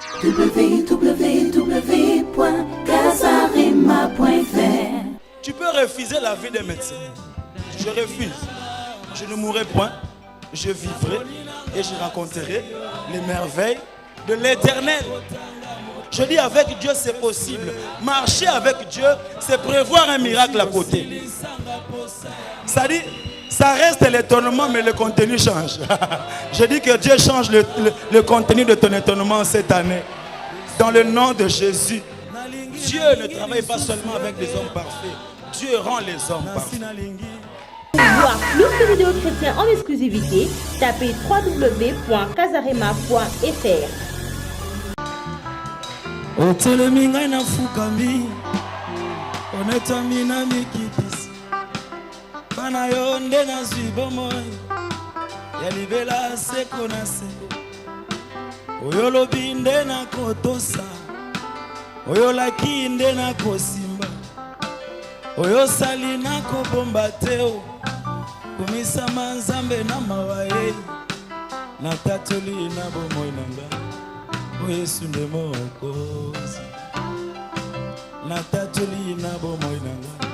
www.casarema.fr. Tu peux refuser la vie des médecins. Je refuse. Je ne mourrai point. Je vivrai et je rencontrerai les merveilles de l'Éternel. Je dis avec Dieu c'est possible. Marcher avec Dieu, c'est prévoir un miracle à côté. Ça dit, ça reste l'étonnement, mais le contenu change. Je dis que Dieu change le contenu de ton étonnement cette année. Dans le nom de Jésus. Dieu ne travaille pas seulement avec des hommes parfaits. Dieu rend les hommes parfaits. Pour voir plus de vidéos chrétiennes en exclusivité, tapez www.casarema.fr. Otelemi ngai na fukami onetami na mikitisi bana yo nde nazwi bomoi ya libela seko na seko oyo lobi nde nakotosa oyo laki nde nakosimba oyo sali nakobomba te komisama nzambe na mawa ye natatoli na bomoi na ngai Yesu nde mokozi natatoli na bomoi na ngai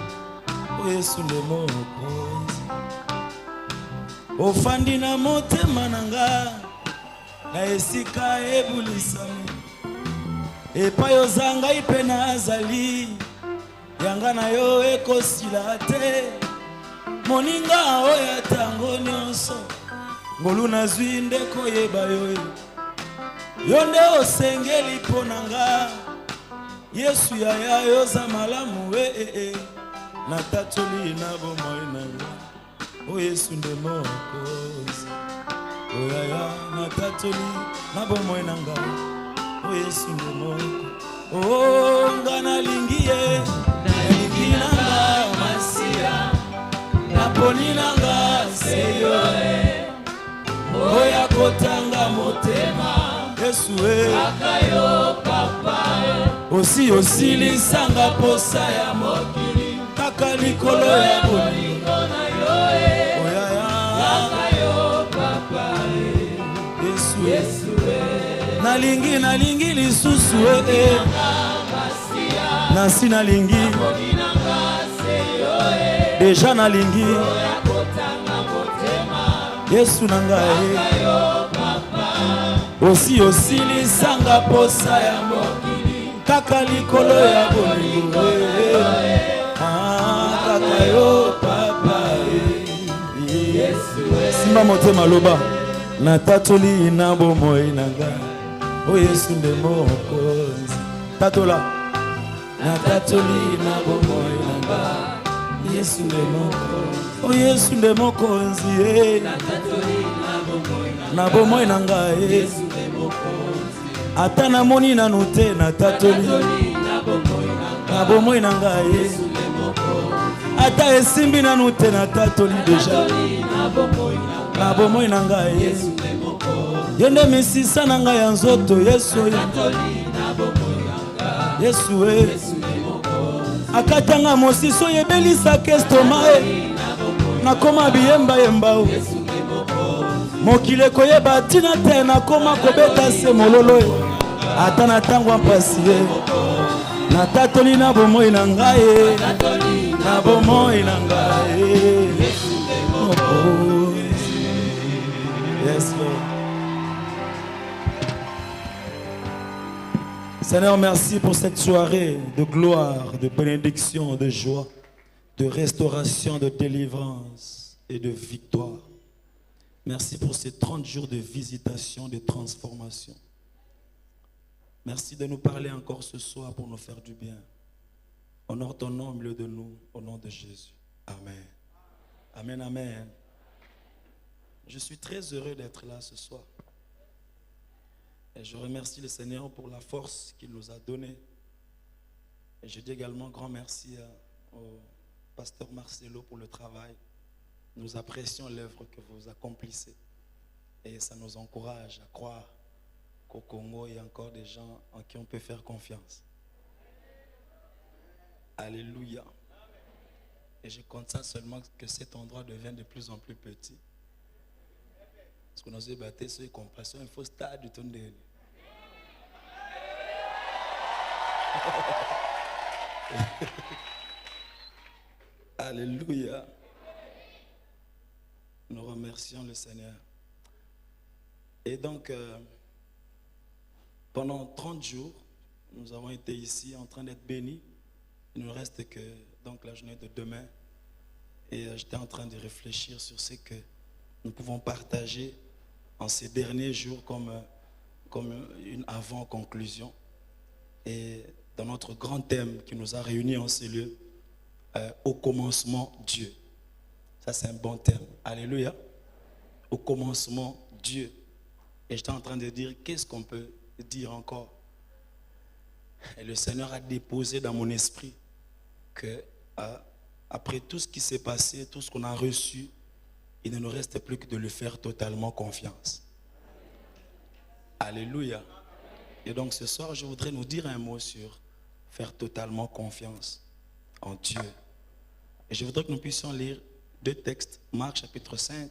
Yesu nde mokozi ofandi na motema na ngai na esika ebulisami epai oza ngai mpe nazali yanga na yo ekosila te moninga oyo ntango nyonso ngolu nazwi nde koyeba yo Yonde osengeli mpo na nga Yesu yaya yoza malamu natatoli na bomoi na nga o Yesu nde mokozi o yaya natatoli na bomoi na nga o Yesu nde mokozi o nga nalingi ye nalingi na nga Masia naponi na nga seyo oya kotanga motema Yesu akayo papa osi lisanga posa ya mokili kaka likolo ya bolingo na yo oyaya akayo papa Yesu nalingi lisusu nasi nalingi deja nalingi Yesu nangaye Osi lisanga posa ya mokili kaka likolo ya bolingo kaka yo papa simba motema loba natatoli na bomoi na ngai o Yesu nde mokozi tatola natatoli na bomoi na ngai Yesu nde mokozi o Yesu nde mokozi natatoli na bomoi na ngai ata namoni nanu te natatoli na bomoi na ngai ata esimbi nanu te natatoli deja na bomoi na ngai ye nde misisa na ngai ya nzoto Yesu akatanga mosiso yebelisaka estoma nakoma biyembayemba mokile koyeba tina te nakoma kobeta se mololo ata na ntango ya mpasi natatoli na bomoi na ngai na bomoi na ngai Yes, Lord. Seigneur, merci pour cette soirée de gloire, de bénédiction, de joie, de restauration, de délivrance et de victoire. Merci pour ces 30 jours de visitation, de transformation. Merci de nous parler encore ce soir pour nous faire du bien. Honore ton nom au milieu de nous, au nom de Jésus. Amen. Amen, amen. Je suis très heureux d'être là ce soir. Et je remercie le Seigneur pour la force qu'il nous a donnée. Et je dis également grand merci au pasteur Marcelo pour le travail. Nous apprécions l'œuvre que vous accomplissez. Et ça nous encourage à croire qu'au Congo, il y a encore des gens en qui on peut faire confiance. Alléluia. Et je compte ça seulement que cet endroit devienne de plus en plus petit. Parce que nous avons battu sur les compassions, il faut stade du tonnerre. Alléluia. Nous remercions le Seigneur. Et donc, pendant 30 jours, nous avons été ici en train d'être bénis. Il ne nous reste que donc, la journée de demain. Et j'étais en train de réfléchir sur ce que nous pouvons partager en ces derniers jours comme une avant-conclusion. Et dans notre grand thème qui nous a réunis en ces lieux, au commencement, Dieu. Ça, c'est un bon thème. Alléluia. Au commencement, Dieu. Et j'étais en train de dire, qu'est-ce qu'on peut dire encore? Et le Seigneur a déposé dans mon esprit que après tout ce qui s'est passé, tout ce qu'on a reçu, il ne nous reste plus que de lui faire totalement confiance. Alléluia. Et donc ce soir, je voudrais nous dire un mot sur faire totalement confiance en Dieu. Et je voudrais que nous puissions lire deux textes. Marc chapitre 5.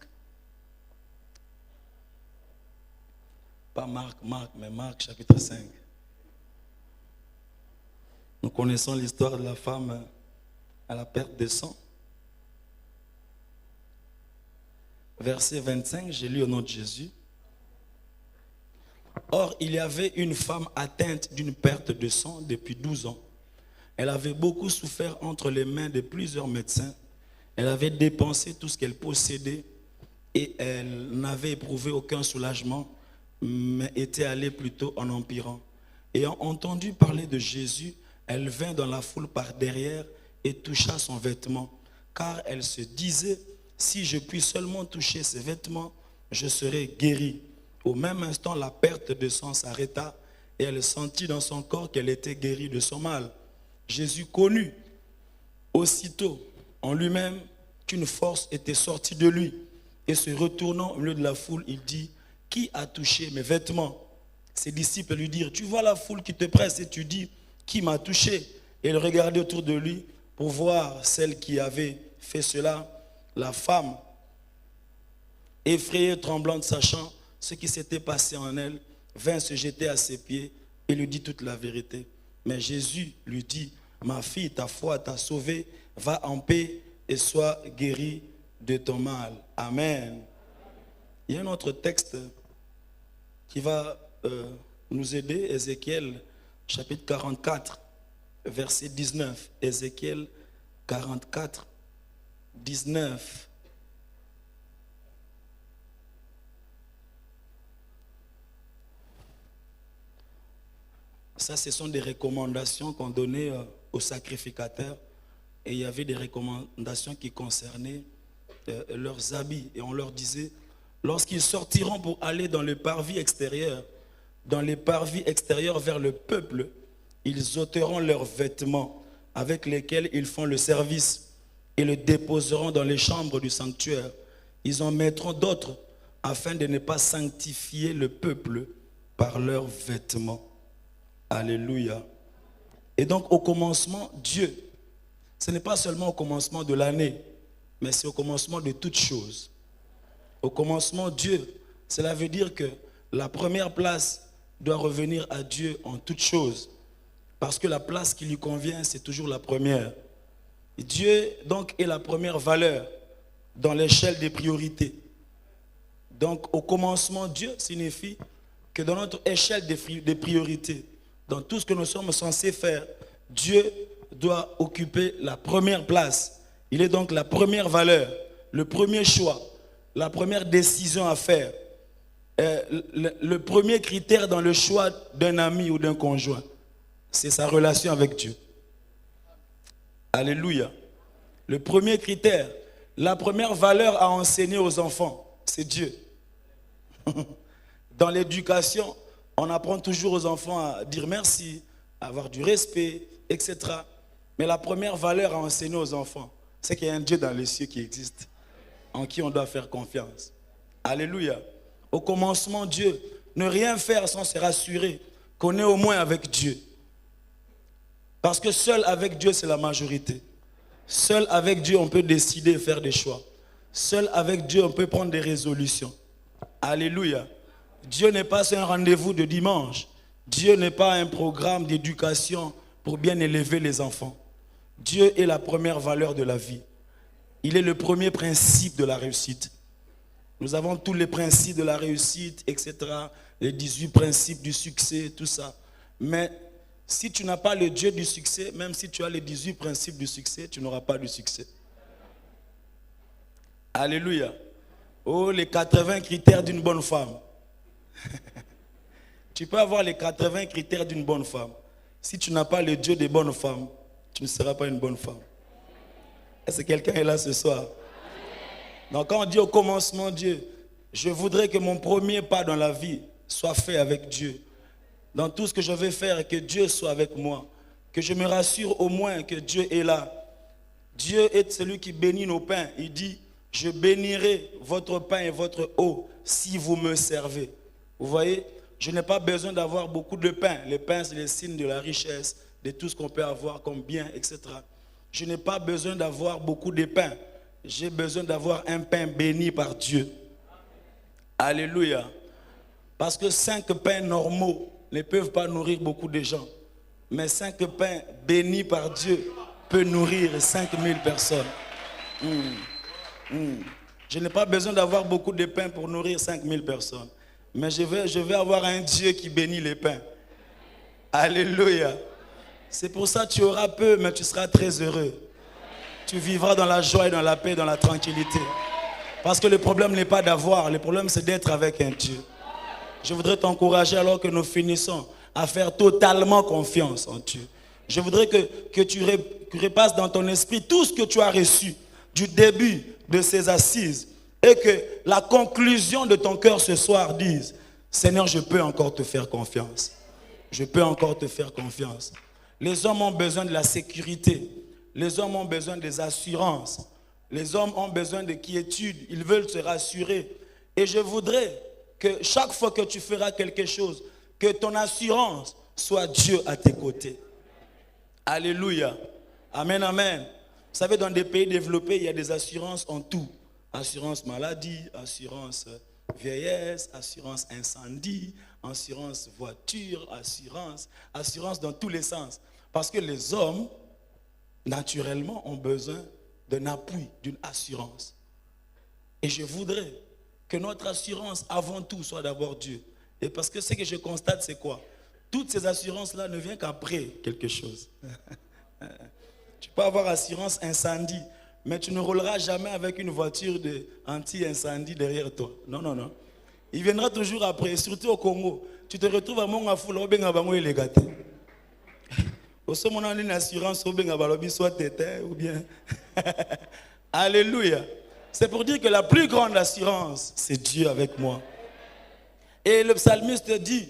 Pas Marc, mais Marc chapitre 5. Nous connaissons l'histoire de la femme à la perte de sang. Verset 25, j'ai lu au nom de Jésus. Or, il y avait une femme atteinte d'une perte de sang depuis 12 ans. Elle avait beaucoup souffert entre les mains de plusieurs médecins. Elle avait dépensé tout ce qu'elle possédait et elle n'avait éprouvé aucun soulagement, mais était allée plutôt en empirant. Ayant entendu parler de Jésus, elle vint dans la foule par derrière et toucha son vêtement, car elle se disait, si je puis seulement toucher ses vêtements, je serai guérie. Au même instant, la perte de sang s'arrêta et elle sentit dans son corps qu'elle était guérie de son mal. Jésus connut aussitôt en lui-même qu'une force était sortie de lui et se retournant au milieu de la foule, il dit, qui a touché mes vêtements? Ses disciples lui dirent, tu vois la foule qui te presse et tu dis, qui m'a touché? Et il regardait autour de lui pour voir celle qui avait fait cela. La femme, effrayée, tremblante, sachant ce qui s'était passé en elle, vint se jeter à ses pieds et lui dit toute la vérité. Mais Jésus lui dit, ma fille, ta foi t'a sauvée, va en paix et sois guérie de ton mal. Amen. Il y a un autre texte qui va nous aider, Ézéchiel chapitre 44, verset 19. Ézéchiel 44, 19. Ça, ce sont des recommandations qu'on donnait aux sacrificateurs. Et il y avait des recommandations qui concernaient leurs habits. Et on leur disait, lorsqu'ils sortiront pour aller dans les parvis extérieurs vers le peuple, ils ôteront leurs vêtements avec lesquels ils font le service et le déposeront dans les chambres du sanctuaire. Ils en mettront d'autres afin de ne pas sanctifier le peuple par leurs vêtements. Alléluia. Et donc au commencement, Dieu, ce n'est pas seulement au commencement de l'année, mais c'est au commencement de toutes choses. Au commencement, Dieu, cela veut dire que la première place doit revenir à Dieu en toutes choses. Parce que la place qui lui convient, c'est toujours la première. Et Dieu, donc, est la première valeur dans l'échelle des priorités. Donc, au commencement, Dieu signifie que dans notre échelle des priorités, dans tout ce que nous sommes censés faire, Dieu doit occuper la première place. Il est donc la première valeur, le premier choix, la première décision à faire, le premier critère dans le choix d'un ami ou d'un conjoint. C'est sa relation avec Dieu. Alléluia. Le premier critère, la première valeur à enseigner aux enfants, c'est Dieu. Dans l'éducation, on apprend toujours aux enfants à dire merci, à avoir du respect, etc. Mais la première valeur à enseigner aux enfants, c'est qu'il y a un Dieu dans les cieux qui existe, en qui on doit faire confiance. Alléluia. Au commencement, Dieu, ne rien faire sans se rassurer qu'on est au moins avec Dieu. Parce que seul avec Dieu, c'est la majorité. Seul avec Dieu, on peut décider et faire des choix. Seul avec Dieu, on peut prendre des résolutions. Alléluia. Dieu n'est pas un rendez-vous de dimanche. Dieu n'est pas un programme d'éducation pour bien élever les enfants. Dieu est la première valeur de la vie. Il est le premier principe de la réussite. Nous avons tous les principes de la réussite, etc. Les 18 principes du succès, tout ça. Mais si tu n'as pas le Dieu du succès, même si tu as les 18 principes du succès, tu n'auras pas du succès. Alléluia. Oh, les 80 critères d'une bonne femme. Tu peux avoir les 80 critères d'une bonne femme. Si tu n'as pas le Dieu des bonnes femmes, tu ne seras pas une bonne femme. Est-ce que quelqu'un est là ce soir? Donc quand on dit au commencement Dieu, je voudrais que mon premier pas dans la vie soit fait avec Dieu. Dans tout ce que je vais faire, que Dieu soit avec moi. Que je me rassure au moins que Dieu est là. Dieu est celui qui bénit nos pains. Il dit, je bénirai votre pain et votre eau si vous me servez. Vous voyez, je n'ai pas besoin d'avoir beaucoup de pain. Le pain, c'est le signe de la richesse, de tout ce qu'on peut avoir comme bien, etc. Je n'ai pas besoin d'avoir beaucoup de pain. J'ai besoin d'avoir un pain béni par Dieu. Alléluia. Parce que 5 pains normaux ne peuvent pas nourrir beaucoup de gens. Mais 5 pains bénis par Dieu peuvent nourrir 5000 personnes. Je n'ai pas besoin d'avoir beaucoup de pain pour nourrir 5000 personnes. Mais je vais avoir un Dieu qui bénit les pains. Alléluia. C'est pour ça que tu auras peu, mais tu seras très heureux. Tu vivras dans la joie et dans la paix, dans la tranquillité. Parce que le problème n'est pas d'avoir, le problème c'est d'être avec un Dieu. Je voudrais t'encourager alors que nous finissons à faire totalement confiance en Dieu. Je voudrais que tu repasses dans ton esprit tout ce que tu as reçu du début de ces assises et que la conclusion de ton cœur ce soir dise, Seigneur, je peux encore te faire confiance. Je peux encore te faire confiance. Les hommes ont besoin de la sécurité. Les hommes ont besoin des assurances. Les hommes ont besoin de quiétude. Ils veulent se rassurer. Et je voudrais que chaque fois que tu feras quelque chose, que ton assurance soit Dieu à tes côtés. Alléluia. Amen, amen. Vous savez, dans des pays développés, il y a des assurances en tout. Assurance maladie, assurance vieillesse, assurance incendie, assurance voiture, assurance dans tous les sens. Parce que les hommes, naturellement, ont besoin d'un appui, d'une assurance. Et je voudrais que notre assurance, avant tout, soit d'abord Dieu. Et parce que ce que je constate, c'est quoi? Toutes ces assurances-là ne viennent qu'après quelque chose. Tu peux avoir assurance incendie, mais tu ne rouleras jamais avec une voiture anti-incendie derrière toi. Non, non, non. Il viendra toujours après, surtout au Congo. Tu te retrouves à Mongafoula, au Bengabango et les gâtés. Au sommet, on a une assurance au Bengabalobi, soit tété ou bien. Alléluia. C'est pour dire que la plus grande assurance, c'est Dieu avec moi. Et le psalmiste dit,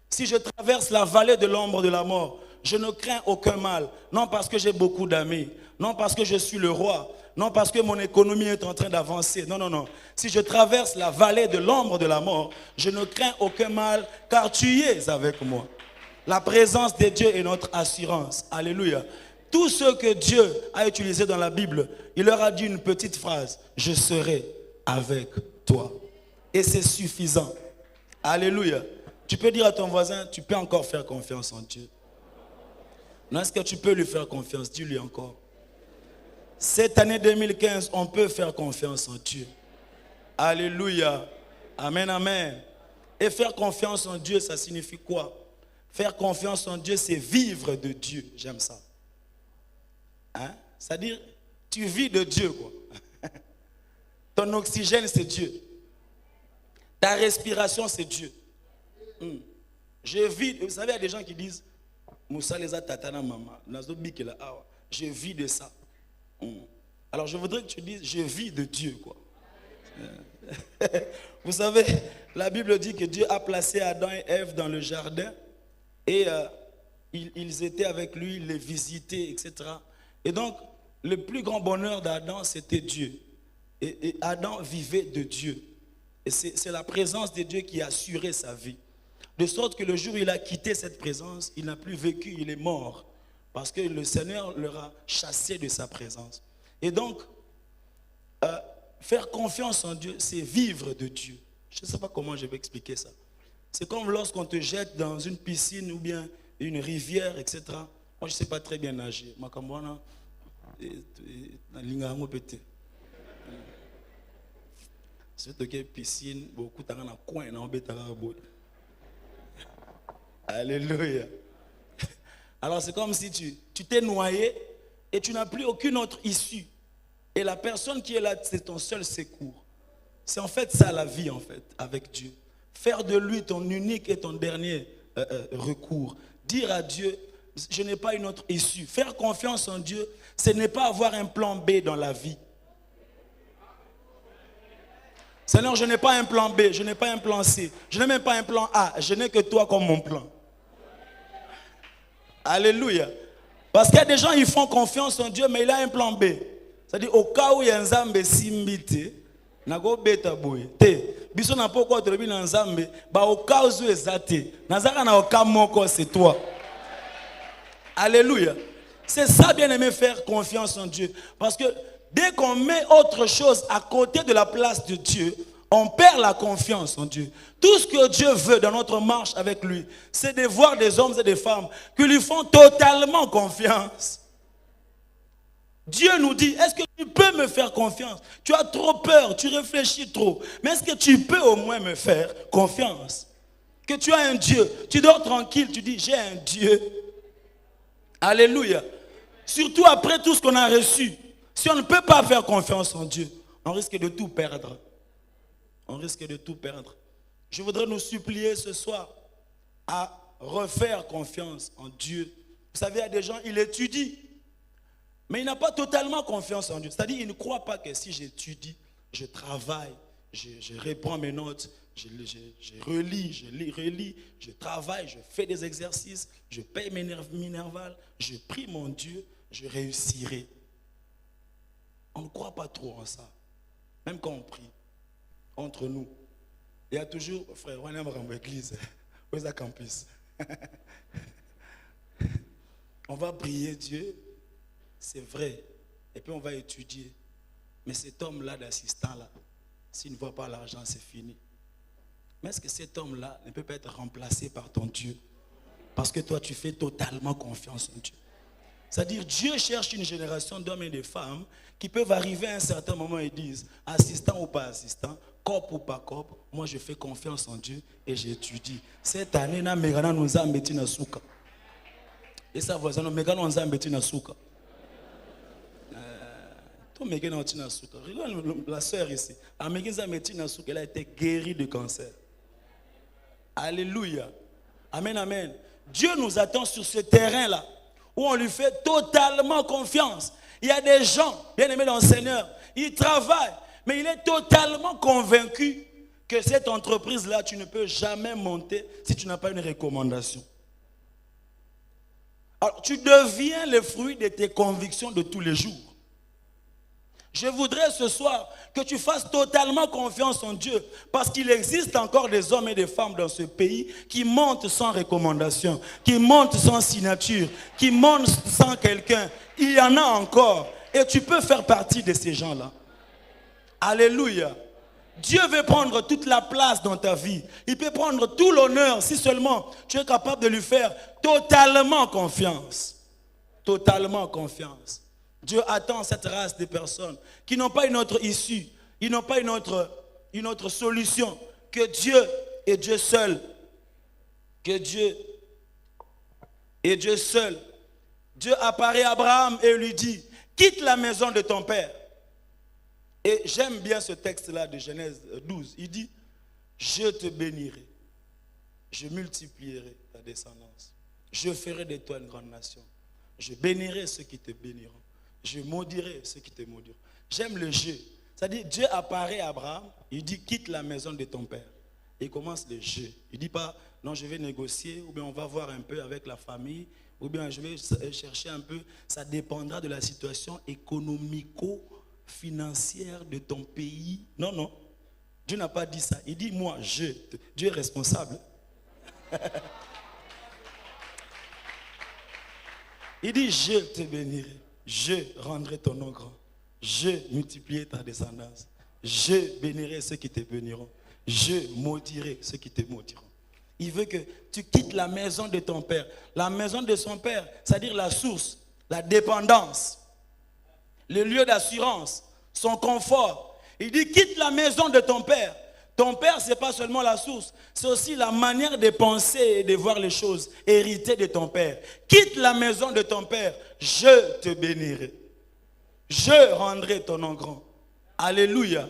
si je traverse la vallée de l'ombre de la mort, je ne crains aucun mal. Non parce que j'ai beaucoup d'amis, non parce que je suis le roi, non parce que mon économie est en train d'avancer. Non, non, non. Si je traverse la vallée de l'ombre de la mort, je ne crains aucun mal, car tu es avec moi. La présence de Dieu est notre assurance. Alléluia. Tous ceux que Dieu a utilisés dans la Bible, il leur a dit une petite phrase. Je serai avec toi. Et c'est suffisant. Alléluia. Tu peux dire à ton voisin, tu peux encore faire confiance en Dieu. Non, est-ce que tu peux lui faire confiance? Dis-lui encore. Cette année 2015, on peut faire confiance en Dieu. Alléluia. Amen, amen. Et faire confiance en Dieu, ça signifie quoi? Faire confiance en Dieu, c'est vivre de Dieu. J'aime ça. Hein? C'est-à-dire, tu vis de Dieu, quoi. Ton oxygène, c'est Dieu. Ta respiration, c'est Dieu. Je vis, vous savez, il y a des gens qui disent, Moussa les a tatana mama, je vis de ça. Alors je voudrais que tu dises, je vis de Dieu, quoi. Vous savez, la Bible dit que Dieu a placé Adam et Ève dans le jardin et ils étaient avec lui, ils les visitaient, etc. Et donc, le plus grand bonheur d'Adam, c'était Dieu. Et Adam vivait de Dieu. Et c'est la présence de Dieu qui assurait sa vie. De sorte que le jour où il a quitté cette présence, il n'a plus vécu, il est mort. Parce que le Seigneur leur a chassé de sa présence. Et donc, faire confiance en Dieu, c'est vivre de Dieu. Je ne sais pas comment je vais expliquer ça. C'est comme lorsqu'on te jette dans une piscine ou bien une rivière, etc. Moi, je ne sais pas très bien nager. Surtout que piscine, beaucoup de gens coin dans le Alléluia. Alors c'est comme si tu t'es noyé et tu n'as plus aucune autre issue. Et la personne qui est là, c'est ton seul secours. C'est en fait ça la vie en fait, avec Dieu. Faire de lui ton unique et ton dernier recours. Dire à Dieu, je n'ai pas une autre issue. Faire confiance en Dieu, ce n'est pas avoir un plan B dans la vie. Seigneur, je n'ai pas un plan B, je n'ai pas un plan C, je n'ai même pas un plan A, je n'ai que toi comme mon plan. Alléluia. Parce qu'il y a des gens, ils font confiance en Dieu, mais il a un plan B. C'est-à-dire, au cas où il y a un Zambé simbité, nago beta boy. Te, biso na poko trebi na Nzambe, ba au cas où ezate. Nazaka na oka moko, c'est toi. Alléluia. C'est ça, bien aimé, faire confiance en Dieu. Parce que dès qu'on met autre chose à côté de la place de Dieu, on perd la confiance en Dieu. Tout ce que Dieu veut dans notre marche avec lui, c'est de voir des hommes et des femmes qui lui font totalement confiance. Dieu nous dit, est-ce que tu peux me faire confiance? Tu as trop peur, tu réfléchis trop. Mais est-ce que tu peux au moins me faire confiance? Que tu as un Dieu, tu dors tranquille, tu dis, j'ai un Dieu. Alléluia. Surtout après tout ce qu'on a reçu. Si on ne peut pas faire confiance en Dieu, on risque de tout perdre. On risque de tout perdre. Je voudrais nous supplier ce soir à refaire confiance en Dieu. Vous savez, il y a des gens, ils étudient, mais il n'a pas totalement confiance en Dieu. C'est-à-dire, il ne croit pas que si j'étudie, je travaille, je reprends mes notes, je relis, je travaille, je fais des exercices, je paye mes minervales, je prie mon Dieu, je réussirai. On ne croit pas trop en ça. Même quand on prie, entre nous, il y a toujours, frère, on aime rendre l'église, où est le campus? On va prier Dieu, c'est vrai, et puis on va étudier. Mais cet homme-là, d'assistant-là, s'il ne voit pas l'argent, c'est fini. Mais est-ce que cet homme-là ne peut pas être remplacé par ton Dieu? Parce que toi, tu fais totalement confiance en Dieu. C'est-à-dire, Dieu cherche une génération d'hommes et de femmes qui peuvent arriver à un certain moment et disent, assistant ou pas assistant, cop ou pas cop, moi je fais confiance en Dieu et j'étudie. Cette année, Megana nous a metti na souka. Et ça, voisin, Megana nous a metti na souka. La sœur ici, elle a été guérie de cancer. Alléluia. Amen, amen. Dieu nous attend sur ce terrain-là où on lui fait totalement confiance. Il y a des gens, bien aimés dans le Seigneur, ils travaillent, mais il est totalement convaincu que cette entreprise-là, tu ne peux jamais monter si tu n'as pas une recommandation. Alors, tu deviens le fruit de tes convictions de tous les jours. Je voudrais ce soir que tu fasses totalement confiance en Dieu, parce qu'il existe encore des hommes et des femmes dans ce pays qui montent sans recommandation, qui montent sans signature, qui montent sans quelqu'un. Il y en a encore et tu peux faire partie de ces gens-là. Alléluia. Dieu veut prendre toute la place dans ta vie. Il peut prendre tout l'honneur si seulement tu es capable de lui faire totalement confiance. Totalement confiance. Dieu attend cette race de personnes qui n'ont pas une autre issue, ils n'ont pas une autre solution que Dieu et Dieu seul. Que Dieu et Dieu seul. Dieu apparaît à Abraham et lui dit, quitte la maison de ton père. Et j'aime bien ce texte-là de Genèse 12. Il dit, je te bénirai, je multiplierai ta descendance, je ferai de toi une grande nation, je bénirai ceux qui te béniront. Je maudirai ceux qui te maudiront. J'aime le jeu. C'est-à-dire, Dieu apparaît à Abraham, il dit, quitte la maison de ton père. Et il commence le jeu. Il ne dit pas, non, je vais négocier, ou bien on va voir un peu avec la famille, ou bien je vais chercher un peu. Ça dépendra de la situation économico-financière de ton pays. Non, non. Dieu n'a pas dit ça. Il dit, moi, Dieu est responsable. Il dit, je te bénirai. Je rendrai ton nom grand. Je multiplierai ta descendance. Je bénirai ceux qui te béniront. Je maudirai ceux qui te maudiront. Il veut que tu quittes la maison de ton père. La maison de son père, c'est-à-dire la source, la dépendance, le lieu d'assurance, son confort. Il dit, quitte la maison de ton père. Ton père, ce n'est pas seulement la source, c'est aussi la manière de penser et de voir les choses, héritée de ton père. Quitte la maison de ton père, je te bénirai. Je rendrai ton nom grand. Alléluia.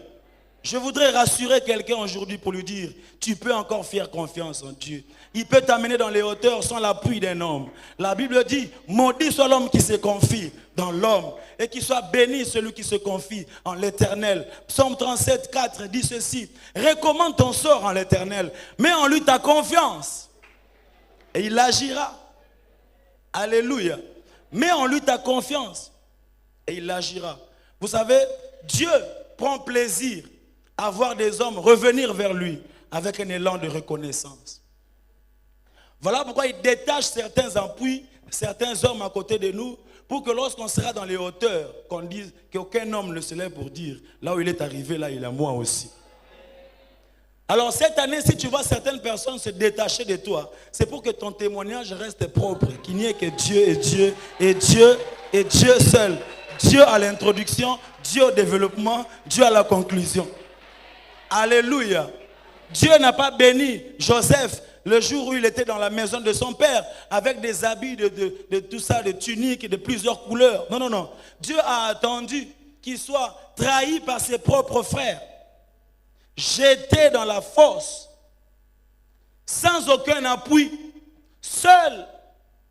Je voudrais rassurer quelqu'un aujourd'hui pour lui dire, tu peux encore faire confiance en Dieu. Il peut t'amener dans les hauteurs sans l'appui d'un homme. La Bible dit, maudit soit l'homme qui se confie dans l'homme et qu'il soit béni celui qui se confie en l'Éternel. Psaume 37, 4 dit ceci, recommande ton sort en l'Éternel, mets en lui ta confiance et il agira. Alléluia. Mets en lui ta confiance et il agira. Vous savez, Dieu prend plaisir à voir des hommes revenir vers lui avec un élan de reconnaissance. Voilà pourquoi il détache certains appuis, certains hommes à côté de nous, pour que lorsqu'on sera dans les hauteurs, qu'on dise qu'aucun homme ne se lève pour dire, là où il est arrivé, là il est moi aussi. Alors cette année, si tu vois certaines personnes se détacher de toi, c'est pour que ton témoignage reste propre, qu'il n'y ait que Dieu et Dieu, et Dieu et Dieu seul. Dieu à l'introduction, Dieu au développement, Dieu à la conclusion. Alléluia. Dieu n'a pas béni Joseph le jour où il était dans la maison de son père avec des habits de tout ça, de tuniques de plusieurs couleurs. Non, non, non. Dieu a attendu qu'il soit trahi par ses propres frères, jeté dans la fosse, sans aucun appui, seul.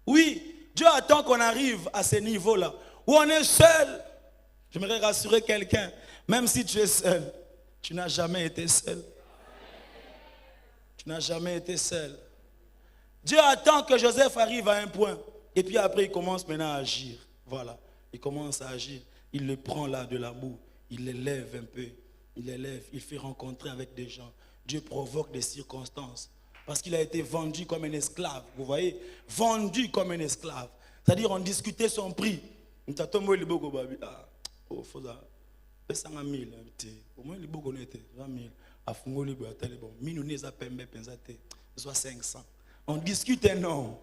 Oui, Dieu attend qu'on arrive à ce niveau-là, où on est seul. J'aimerais rassurer quelqu'un, même si tu es seul, tu n'as jamais été seul. Tu n'as jamais été seul. Dieu attend que Joseph arrive à un point. Et puis après, il commence maintenant à agir. Voilà. Il commence à agir. Il le prend là de la boue. Il l'élève un peu. Il l'élève. Il fait rencontrer avec des gens. Dieu provoque des circonstances. Parce qu'il a été vendu comme un esclave. Vous voyez? Vendu comme un esclave. C'est-à-dire, on discutait son prix. Au moins les beaux était 20 000. Soit 500. On discute un nom.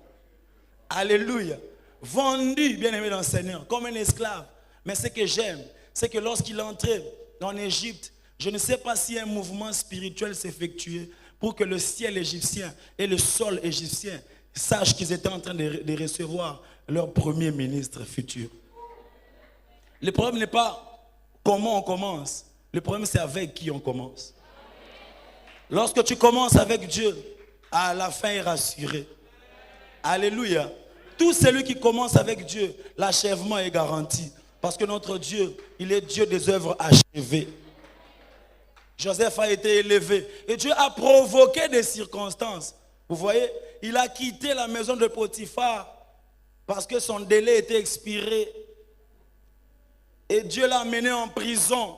Alléluia. Vendu, bien aimé dans le Seigneur, comme un esclave. Mais ce que j'aime, c'est que lorsqu'il entrait en Égypte, je ne sais pas si un mouvement spirituel s'effectuait pour que le ciel égyptien et le sol égyptien sachent qu'ils étaient en train de recevoir leur premier ministre futur. Le problème n'est pas comment on commence. Le problème, c'est avec qui on commence. Lorsque tu commences avec Dieu, à la fin est rassuré. Alléluia. Tout celui qui commence avec Dieu, l'achèvement est garanti. Parce que notre Dieu, il est Dieu des œuvres achevées. Joseph a été élevé. Et Dieu a provoqué des circonstances. Vous voyez, il a quitté la maison de Potiphar parce que son délai était expiré. Et Dieu l'a amené en prison.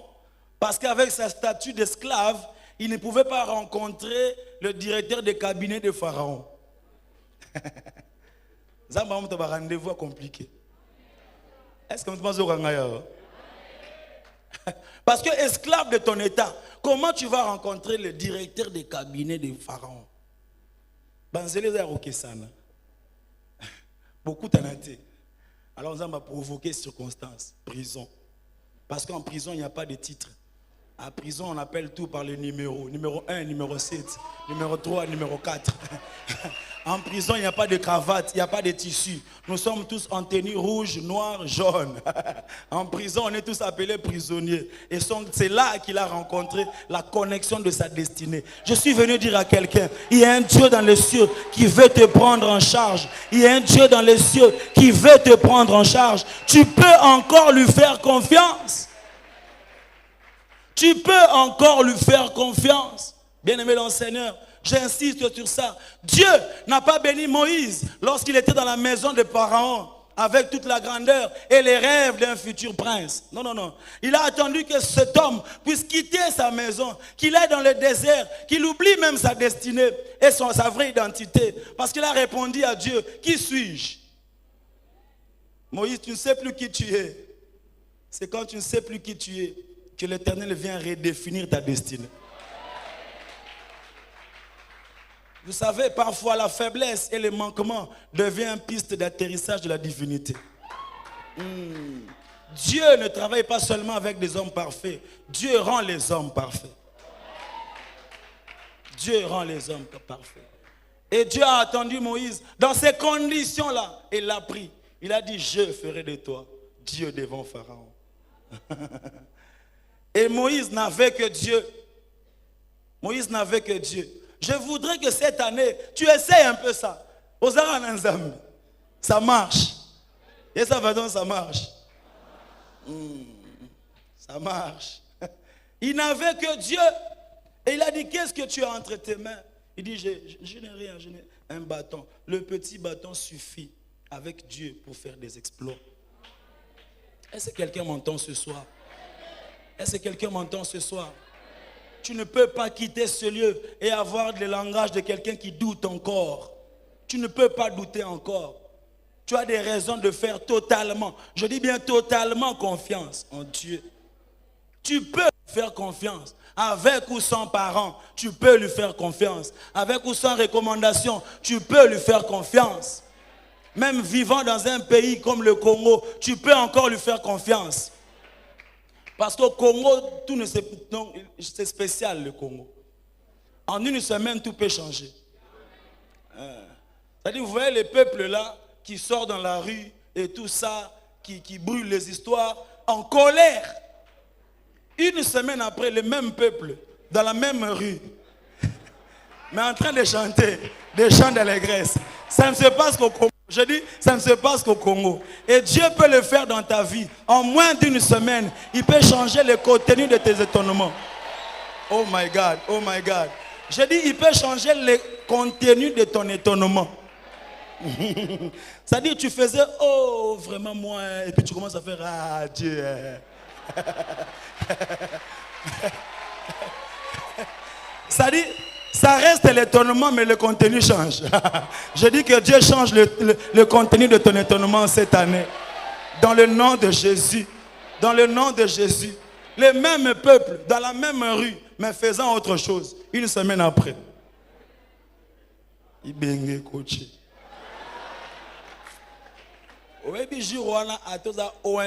Parce qu'avec sa statue d'esclave, il ne pouvait pas rencontrer le directeur de cabinet de Pharaon. Ça m'a un rendez-vous compliqué. Est-ce que vous pensez au Parce que esclave de ton état, comment tu vas rencontrer le directeur de cabinet de Pharaon? Beaucoup t'en a été. Alors on va provoquer circonstances, prison. Parce qu'en prison, il n'y a pas de titre. À prison, on appelle tout par les numéros. Numéro 1, numéro 7, numéro 3, numéro 4. En prison, il n'y a pas de cravate, il n'y a pas de tissu. Nous sommes tous en tenue rouge, noire, jaune. En prison, on est tous appelés prisonniers. Et c'est là qu'il a rencontré la connexion de sa destinée. Je suis venu dire à quelqu'un, il y a un Dieu dans les cieux qui veut te prendre en charge. Il y a un Dieu dans les cieux qui veut te prendre en charge. Tu peux encore lui faire confiance. Tu peux encore lui faire confiance. Bien-aimé dans le Seigneur, j'insiste sur ça. Dieu n'a pas béni Moïse lorsqu'il était dans la maison de Pharaon avec toute la grandeur et les rêves d'un futur prince. Non, non, non. Il a attendu que cet homme puisse quitter sa maison, qu'il aille dans le désert, qu'il oublie même sa destinée et sa vraie identité. Parce qu'il a répondu à Dieu, qui suis-je? Moïse, tu ne sais plus qui tu es. C'est quand tu ne sais plus qui tu es que l'Éternel vient redéfinir ta destinée. Vous savez, parfois la faiblesse et le manquement devient une piste d'atterrissage de la divinité. Dieu ne travaille pas seulement avec des hommes parfaits. Dieu rend les hommes parfaits. Dieu rend les hommes parfaits. Et Dieu a attendu Moïse dans ces conditions-là. Et il l'a pris. Il a dit, je ferai de toi Dieu devant Pharaon. Et Moïse n'avait que Dieu. Moïse n'avait que Dieu. Je voudrais que cette année, tu essayes un peu ça. Ça marche. Et ça va donc, ça marche. Ça marche. Il n'avait que Dieu. Et il a dit, qu'est-ce que tu as entre tes mains? Il dit, je n'ai rien, je n'ai un bâton. Le petit bâton suffit avec Dieu pour faire des exploits. Est-ce que quelqu'un m'entend ce soir? Est-ce que quelqu'un m'entend ce soir? Tu ne peux pas quitter ce lieu et avoir le langage de quelqu'un qui doute encore. Tu ne peux pas douter encore. Tu as des raisons de faire totalement, je dis bien totalement confiance en Dieu. Tu peux faire confiance. Avec ou sans parents, tu peux lui faire confiance. Avec ou sans recommandation, tu peux lui faire confiance. Même vivant dans un pays comme le Congo, tu peux encore lui faire confiance. Parce qu'au Congo, tout ne c'est spécial le Congo. En une semaine, tout peut changer. C'est-à-dire, vous voyez les peuples là, qui sortent dans la rue et tout ça, qui brûlent les histoires, en colère. Une semaine après, le même peuple, dans la même rue, mais en train de chanter des chants d'allégresse. Ça ne se passe qu'au Congo. Je dis, ça ne se passe qu'au Congo. Et Dieu peut le faire dans ta vie. En moins d'une semaine, il peut changer le contenu de tes étonnements. Oh my God, oh my God. Je dis, il peut changer le contenu de ton étonnement. C'est-à-dire, tu faisais, oh, vraiment moi, et puis tu commences à faire, ah, Dieu. C'est-à-dire, ça reste l'étonnement, mais le contenu change. Je dis que Dieu change le contenu de ton étonnement cette année. Dans le nom de Jésus. Dans le nom de Jésus. Les mêmes peuples, dans la même rue, mais faisant autre chose. Une semaine après. Il coaché.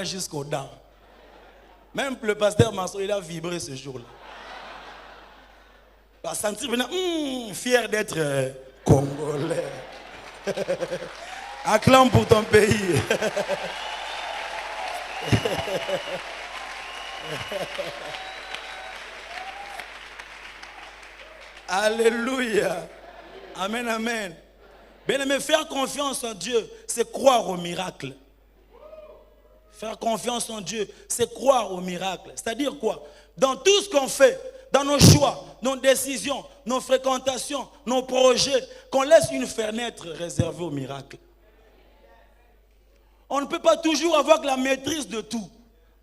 Jusqu'aux dents. Même le pasteur Manso, il a vibré ce jour-là. Il a senti fier d'être congolais. Acclame pour ton pays. Alléluia. Amen, amen. Bien aimé, faire confiance en Dieu, c'est croire au miracle. Faire confiance en Dieu, c'est croire au miracle. C'est-à-dire quoi? Dans tout ce qu'on fait, dans nos choix, nos décisions, nos fréquentations, nos projets, qu'on laisse une fenêtre réservée au miracle. On ne peut pas toujours avoir la maîtrise de tout.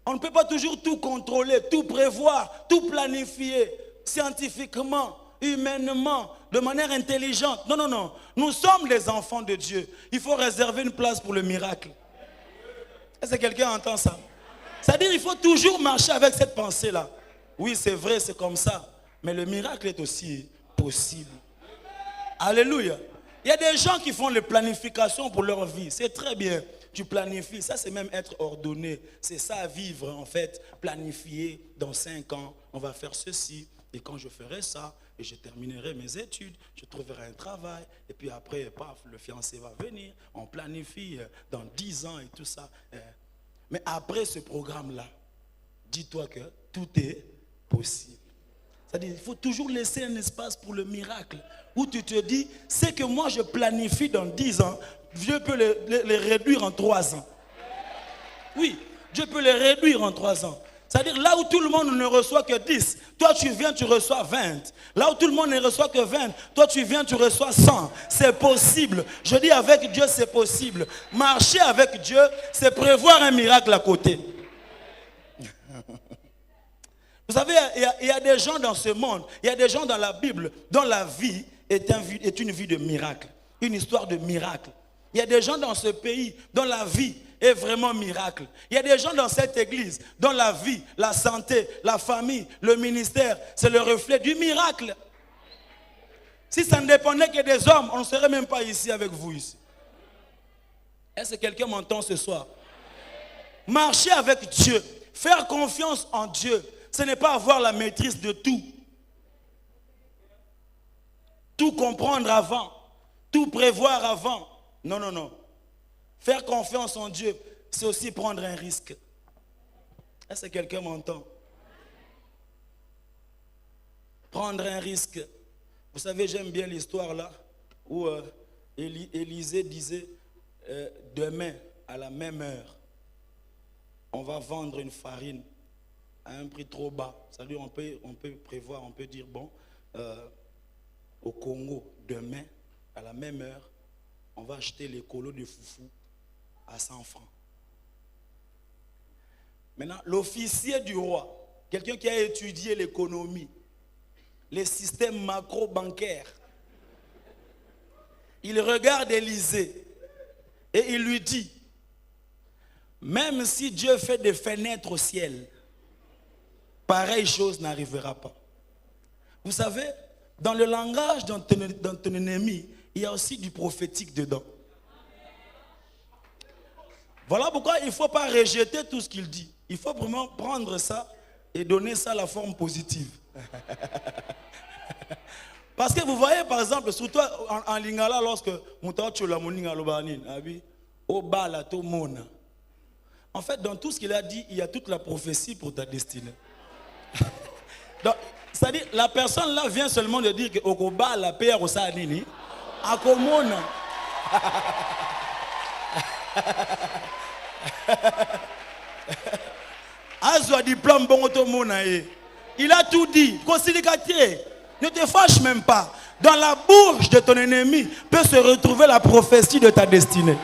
On ne peut pas toujours tout contrôler, tout prévoir, tout planifier scientifiquement, humainement, de manière intelligente. Non, non, non. Nous sommes les enfants de Dieu. Il faut réserver une place pour le miracle. Est-ce que quelqu'un entend ça? C'est-à-dire qu'il faut toujours marcher avec cette pensée-là. Oui, c'est vrai, c'est comme ça. Mais le miracle est aussi possible. Alléluia. Il y a des gens qui font les planifications pour leur vie. C'est très bien. Tu planifies. Ça, c'est même être ordonné. C'est ça, vivre, en fait. Planifier. Dans 5 ans, on va faire ceci. Et quand je ferai ça, et je terminerai mes études, je trouverai un travail. Et puis après, paf, le fiancé va venir. On planifie dans 10 ans et tout ça. Mais après ce programme-là, dis-toi que tout est possible. C'est-à-dire qu'il faut toujours laisser un espace pour le miracle. Où tu te dis, c'est que moi je planifie dans 10 ans, Dieu peut les réduire en 3 ans. Oui, Dieu peut les réduire en 3 ans. C'est-à-dire là où tout le monde ne reçoit que 10, toi tu viens, tu reçois 20. Là où tout le monde ne reçoit que 20, toi tu viens, tu reçois 100. C'est possible. Je dis avec Dieu, c'est possible. Marcher avec Dieu, c'est prévoir un miracle à côté. Vous savez, il y a des gens dans ce monde, il y a des gens dans la Bible dont la vie est une vie de miracle, une histoire de miracle. Il y a des gens dans ce pays dont la vie est vraiment miracle. Il y a des gens dans cette église dont la vie, la santé, la famille, le ministère, c'est le reflet du miracle. Si ça ne dépendait que des hommes, on ne serait même pas ici avec vous ici. Est-ce que quelqu'un m'entend ce soir? Marcher avec Dieu, faire confiance en Dieu, ce n'est pas avoir la maîtrise de tout. Tout comprendre avant, tout prévoir avant. Non, non, non. Faire confiance en Dieu, c'est aussi prendre un risque. Est-ce que quelqu'un m'entend? Prendre un risque. Vous savez, j'aime bien l'histoire là, où Élisée disait, demain, à la même heure, on va vendre une farine à un prix trop bas. C'est-à-dire, on peut prévoir, on peut dire, bon, au Congo, demain, à la même heure, on va acheter les colos de foufou à 100 francs. Maintenant, l'officier du roi, quelqu'un qui a étudié l'économie, les systèmes macro-bancaires, il regarde Élisée et il lui dit, même si Dieu fait des fenêtres au ciel, pareille chose n'arrivera pas. Vous savez, dans le langage d'un ton ennemi, il y a aussi du prophétique dedans. Voilà pourquoi il ne faut pas rejeter tout ce qu'il dit. Il faut vraiment prendre ça et donner ça la forme positive. Parce que vous voyez, par exemple, surtout en lingala, lorsque en fait, dans tout ce qu'il a dit, il y a toute la prophétie pour ta destinée. C'est-à-dire, la personne là vient seulement de dire que Okoba la paix au Sanini, Akomona. Azwa diplôme bon automona. Il a tout dit. Ne te fâche même pas. Dans la bouche de ton ennemi peut se retrouver la prophétie de ta destinée.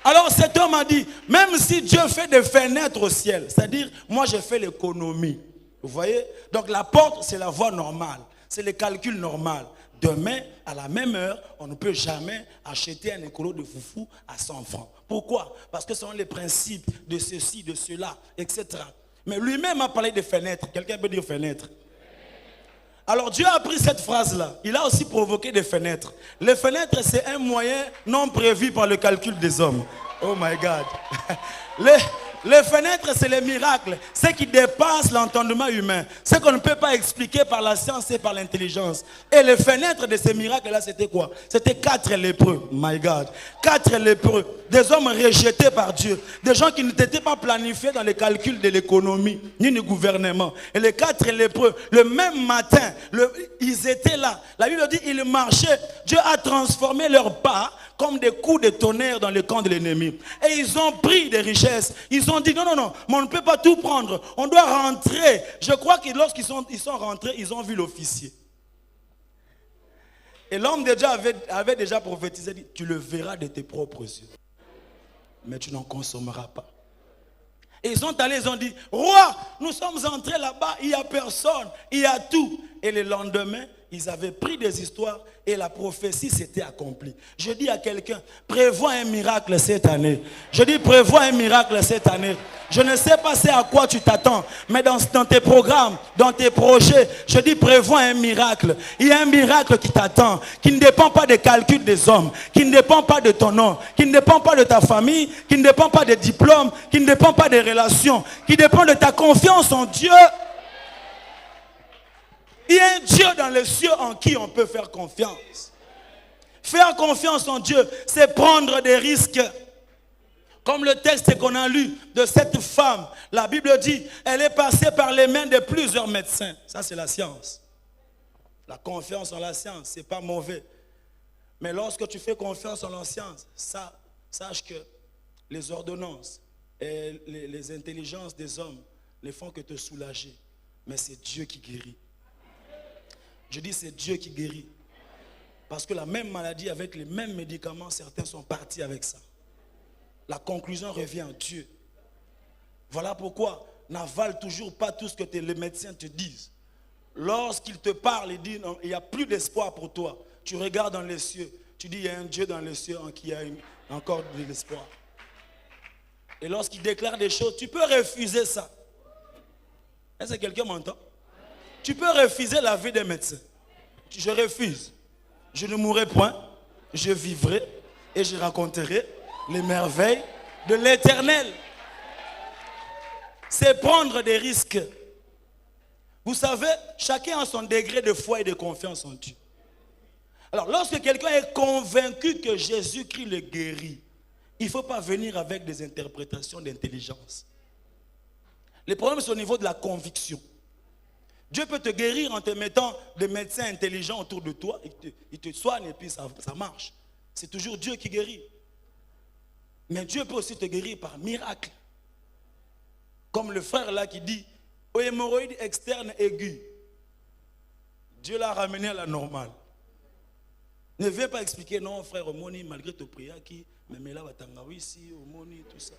Alors cet homme a dit, même si Dieu fait des fenêtres au ciel, c'est-à-dire, moi j'ai fait l'économie. Vous voyez? Donc la porte, c'est la voie normale. C'est le calcul normal. Demain, à la même heure, on ne peut jamais acheter un écolo de foufou à 100 francs. Pourquoi? Parce que ce sont les principes de ceci, de cela, etc. Mais lui-même a parlé de fenêtres. Quelqu'un peut dire fenêtres? Alors Dieu a pris cette phrase-là. Il a aussi provoqué des fenêtres. Les fenêtres, c'est un moyen non prévu par le calcul des hommes. Oh my God. Les fenêtres, c'est les miracles. Ce qui dépasse l'entendement humain. Ce qu'on ne peut pas expliquer par la science et par l'intelligence. Et les fenêtres de ces miracles-là, c'était quoi? C'était 4 lépreux. My God. 4 lépreux. Des hommes rejetés par Dieu. Des gens qui n'étaient pas planifiés dans les calculs de l'économie, ni du gouvernement. Et les 4 lépreux, le même matin, ils étaient là. La Bible dit, ils marchaient. Dieu a transformé leurs pas comme des coups de tonnerre dans le camp de l'ennemi. Et ils ont pris des richesses. Ils ont dit, non, non, non, mais on ne peut pas tout prendre. On doit rentrer. Je crois que lorsqu'ils sont rentrés, ils ont vu l'officier. Et l'homme de Dieu avait déjà prophétisé, dit, tu le verras de tes propres yeux. Mais tu n'en consommeras pas. Et ils sont allés, ils ont dit, roi, nous sommes entrés là-bas, il n'y a personne, il y a tout. Et le lendemain, ils avaient pris des histoires et la prophétie s'était accomplie. Je dis à quelqu'un, prévois un miracle cette année. Je dis, prévois un miracle cette année. Je ne sais pas c'est à quoi tu t'attends, mais dans tes programmes, dans tes projets, je dis, prévois un miracle. Il y a un miracle qui t'attend, qui ne dépend pas des calculs des hommes, qui ne dépend pas de ton nom, qui ne dépend pas de ta famille, qui ne dépend pas des diplômes, qui ne dépend pas des relations, qui dépend de ta confiance en Dieu. Il y a un Dieu dans les cieux en qui on peut faire confiance. Faire confiance en Dieu, c'est prendre des risques. Comme le texte qu'on a lu de cette femme, la Bible dit, elle est passée par les mains de plusieurs médecins. Ça, c'est la science. La confiance en la science, ce n'est pas mauvais. Mais lorsque tu fais confiance en la science, sache que les ordonnances et les intelligences des hommes ne font que te soulager. Mais c'est Dieu qui guérit. Je dis c'est Dieu qui guérit. Parce que la même maladie avec les mêmes médicaments, certains sont partis avec ça. La conclusion revient à Dieu. Voilà pourquoi n'avale toujours pas tout ce que les médecins te disent. Lorsqu'ils te parlent et disent il n'y a plus d'espoir pour toi, tu regardes dans les cieux, tu dis il y a un Dieu dans les cieux en qui il y a encore de l'espoir. Et lorsqu'il déclare des choses, tu peux refuser ça. Est-ce que quelqu'un m'entend? Tu peux refuser la vie des médecins. Je refuse. Je ne mourrai point. Je vivrai et je raconterai les merveilles de l'Éternel. C'est prendre des risques. Vous savez, chacun a son degré de foi et de confiance en Dieu. Alors, lorsque quelqu'un est convaincu que Jésus-Christ le guérit, il ne faut pas venir avec des interprétations d'intelligence. Le problème, c'est au niveau de la conviction. Dieu peut te guérir en te mettant des médecins intelligents autour de toi. Ils te soignent et puis ça marche. C'est toujours Dieu qui guérit. Mais Dieu peut aussi te guérir par miracle. Comme le frère là qui dit, aux hémorroïdes externes aiguës, Dieu l'a ramené à la normale. Ne viens pas expliquer, non frère Omoni, malgré tes prières, qui mais là, ici, Omoni, tout ça.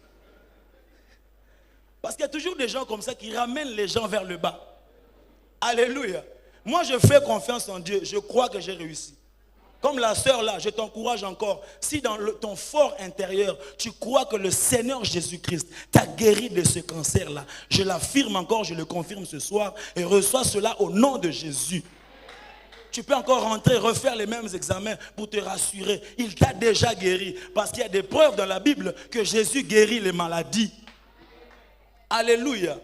Parce qu'il y a toujours des gens comme ça qui ramènent les gens vers le bas. Alléluia. Moi, je fais confiance en Dieu. Je crois que j'ai réussi. Comme la sœur là, je t'encourage encore. Si dans ton fort intérieur, tu crois que le Seigneur Jésus-Christ t'a guéri de ce cancer-là, je l'affirme encore, je le confirme ce soir et reçois cela au nom de Jésus. Tu peux encore rentrer, refaire les mêmes examens pour te rassurer. Il t'a déjà guéri. Parce qu'il y a des preuves dans la Bible que Jésus guérit les maladies. Alléluia.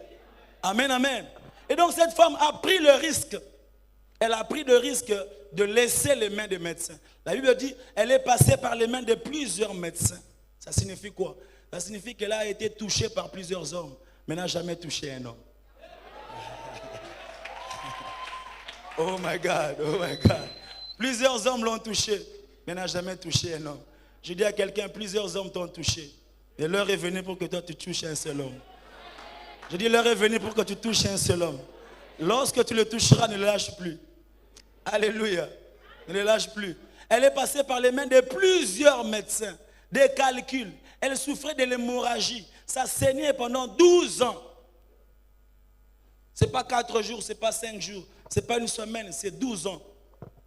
Amen, amen. Et donc cette femme a pris le risque. Elle a pris le risque de laisser les mains des médecins. La Bible dit, elle est passée par les mains de plusieurs médecins. Ça signifie quoi? Ça signifie qu'elle a été touchée par plusieurs hommes, mais n'a jamais touché un homme. Oh my God, oh my God. Plusieurs hommes l'ont touché, mais n'a jamais touché un homme. Je dis à quelqu'un, plusieurs hommes t'ont touché. Et l'heure est venue pour que toi tu touches un seul homme. Je dis, l'heure est venue pour que tu touches un seul homme. Lorsque tu le toucheras, ne le lâche plus. Alléluia. Ne le lâche plus. Elle est passée par les mains de plusieurs médecins. Des calculs. Elle souffrait de l'hémorragie. Ça saignait pendant 12 ans. Ce n'est pas 4 jours, ce n'est pas 5 jours. Ce n'est pas une semaine, c'est 12 ans.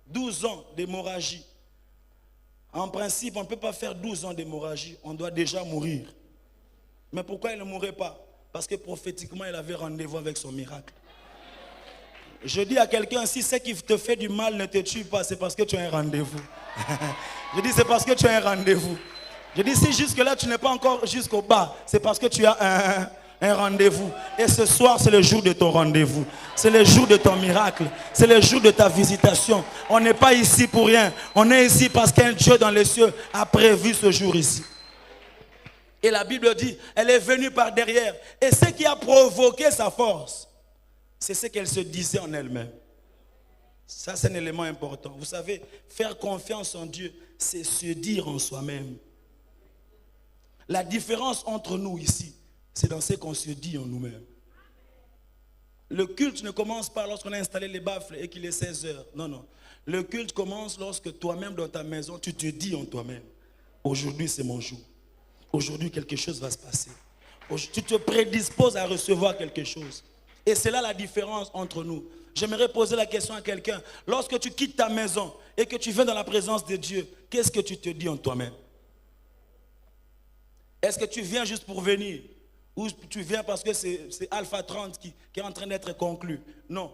12 ans d'hémorragie. En principe, on ne peut pas faire 12 ans d'hémorragie. On doit déjà mourir. Mais pourquoi elle ne mourrait pas? Parce que prophétiquement, elle avait rendez-vous avec son miracle. Je dis à quelqu'un, si ce qui te fait du mal ne te tue pas, c'est parce que tu as un rendez-vous. Je dis, c'est parce que tu as un rendez-vous. Je dis, si jusque-là, tu n'es pas encore jusqu'au bas, c'est parce que tu as un rendez-vous. Et ce soir, c'est le jour de ton rendez-vous. C'est le jour de ton miracle. C'est le jour de ta visitation. On n'est pas ici pour rien. On est ici parce qu'un Dieu dans les cieux a prévu ce jour ici. Et la Bible dit, elle est venue par derrière. Et ce qui a provoqué sa force, c'est ce qu'elle se disait en elle-même. Ça, c'est un élément important. Vous savez, faire confiance en Dieu, c'est se dire en soi-même. La différence entre nous ici, c'est dans ce qu'on se dit en nous-mêmes. Le culte ne commence pas lorsqu'on a installé les baffles et qu'il est 16 heures. Non, non. Le culte commence lorsque toi-même dans ta maison, tu te dis en toi-même, aujourd'hui c'est mon jour. Aujourd'hui, quelque chose va se passer. Tu te prédisposes à recevoir quelque chose. Et c'est là la différence entre nous. J'aimerais poser la question à quelqu'un. Lorsque tu quittes ta maison et que tu viens dans la présence de Dieu, qu'est-ce que tu te dis en toi-même? Est-ce que tu viens juste pour venir? Ou tu viens parce que c'est Alpha 30 qui est en train d'être conclu? Non.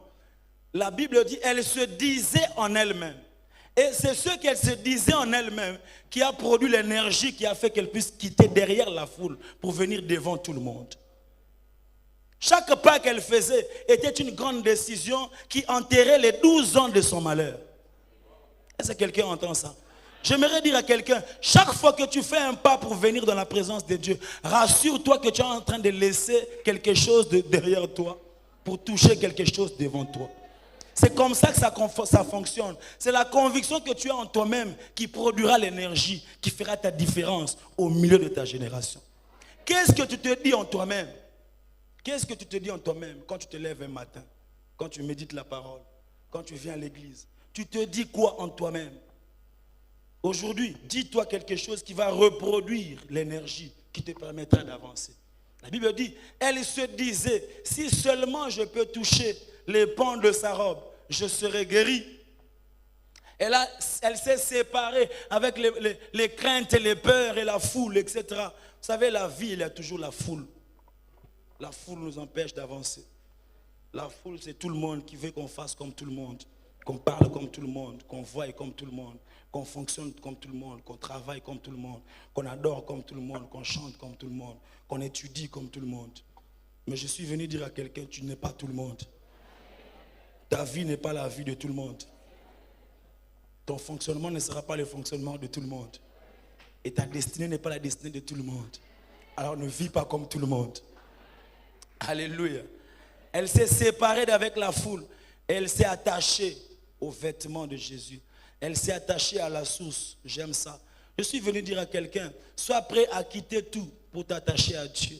La Bible dit, elle se disait en elle-même. Et c'est ce qu'elle se disait en elle-même qui a produit l'énergie qui a fait qu'elle puisse quitter derrière la foule pour venir devant tout le monde. Chaque pas qu'elle faisait était une grande décision qui enterrait les 12 ans de son malheur. Est-ce que quelqu'un entend ça? J'aimerais dire à quelqu'un, chaque fois que tu fais un pas pour venir dans la présence de Dieu, rassure-toi que tu es en train de laisser quelque chose derrière toi pour toucher quelque chose devant toi. C'est comme ça que ça fonctionne. C'est la conviction que tu as en toi-même qui produira l'énergie, qui fera ta différence au milieu de ta génération. Qu'est-ce que tu te dis en toi-même? Qu'est-ce que tu te dis en toi-même quand tu te lèves un matin, quand tu médites la parole, quand tu viens à l'église? Tu te dis quoi en toi-même? Aujourd'hui, dis-toi quelque chose qui va reproduire l'énergie qui te permettra d'avancer. La Bible dit, elle se disait, si seulement je peux toucher les pans de sa robe, je serai guérie. Elle s'est séparée avec les craintes et les peurs et la foule, etc. Vous savez, la vie, il y a toujours la foule. La foule nous empêche d'avancer. La foule, c'est tout le monde qui veut qu'on fasse comme tout le monde, qu'on parle comme tout le monde, qu'on voie comme tout le monde. qu'on fonctionne comme tout le monde, qu'on travaille comme tout le monde, qu'on adore comme tout le monde, qu'on chante comme tout le monde, qu'on étudie comme tout le monde. Mais je suis venu dire à quelqu'un, tu n'es pas tout le monde. Ta vie n'est pas la vie de tout le monde. Ton fonctionnement ne sera pas le fonctionnement de tout le monde. Et ta destinée n'est pas la destinée de tout le monde. Alors ne vis pas comme tout le monde. Alléluia. Elle s'est séparée d'avec la foule. Elle s'est attachée aux vêtements de Jésus. Elle s'est attachée à la source. J'aime ça. Je suis venu dire à quelqu'un, sois prêt à quitter tout pour t'attacher à Dieu.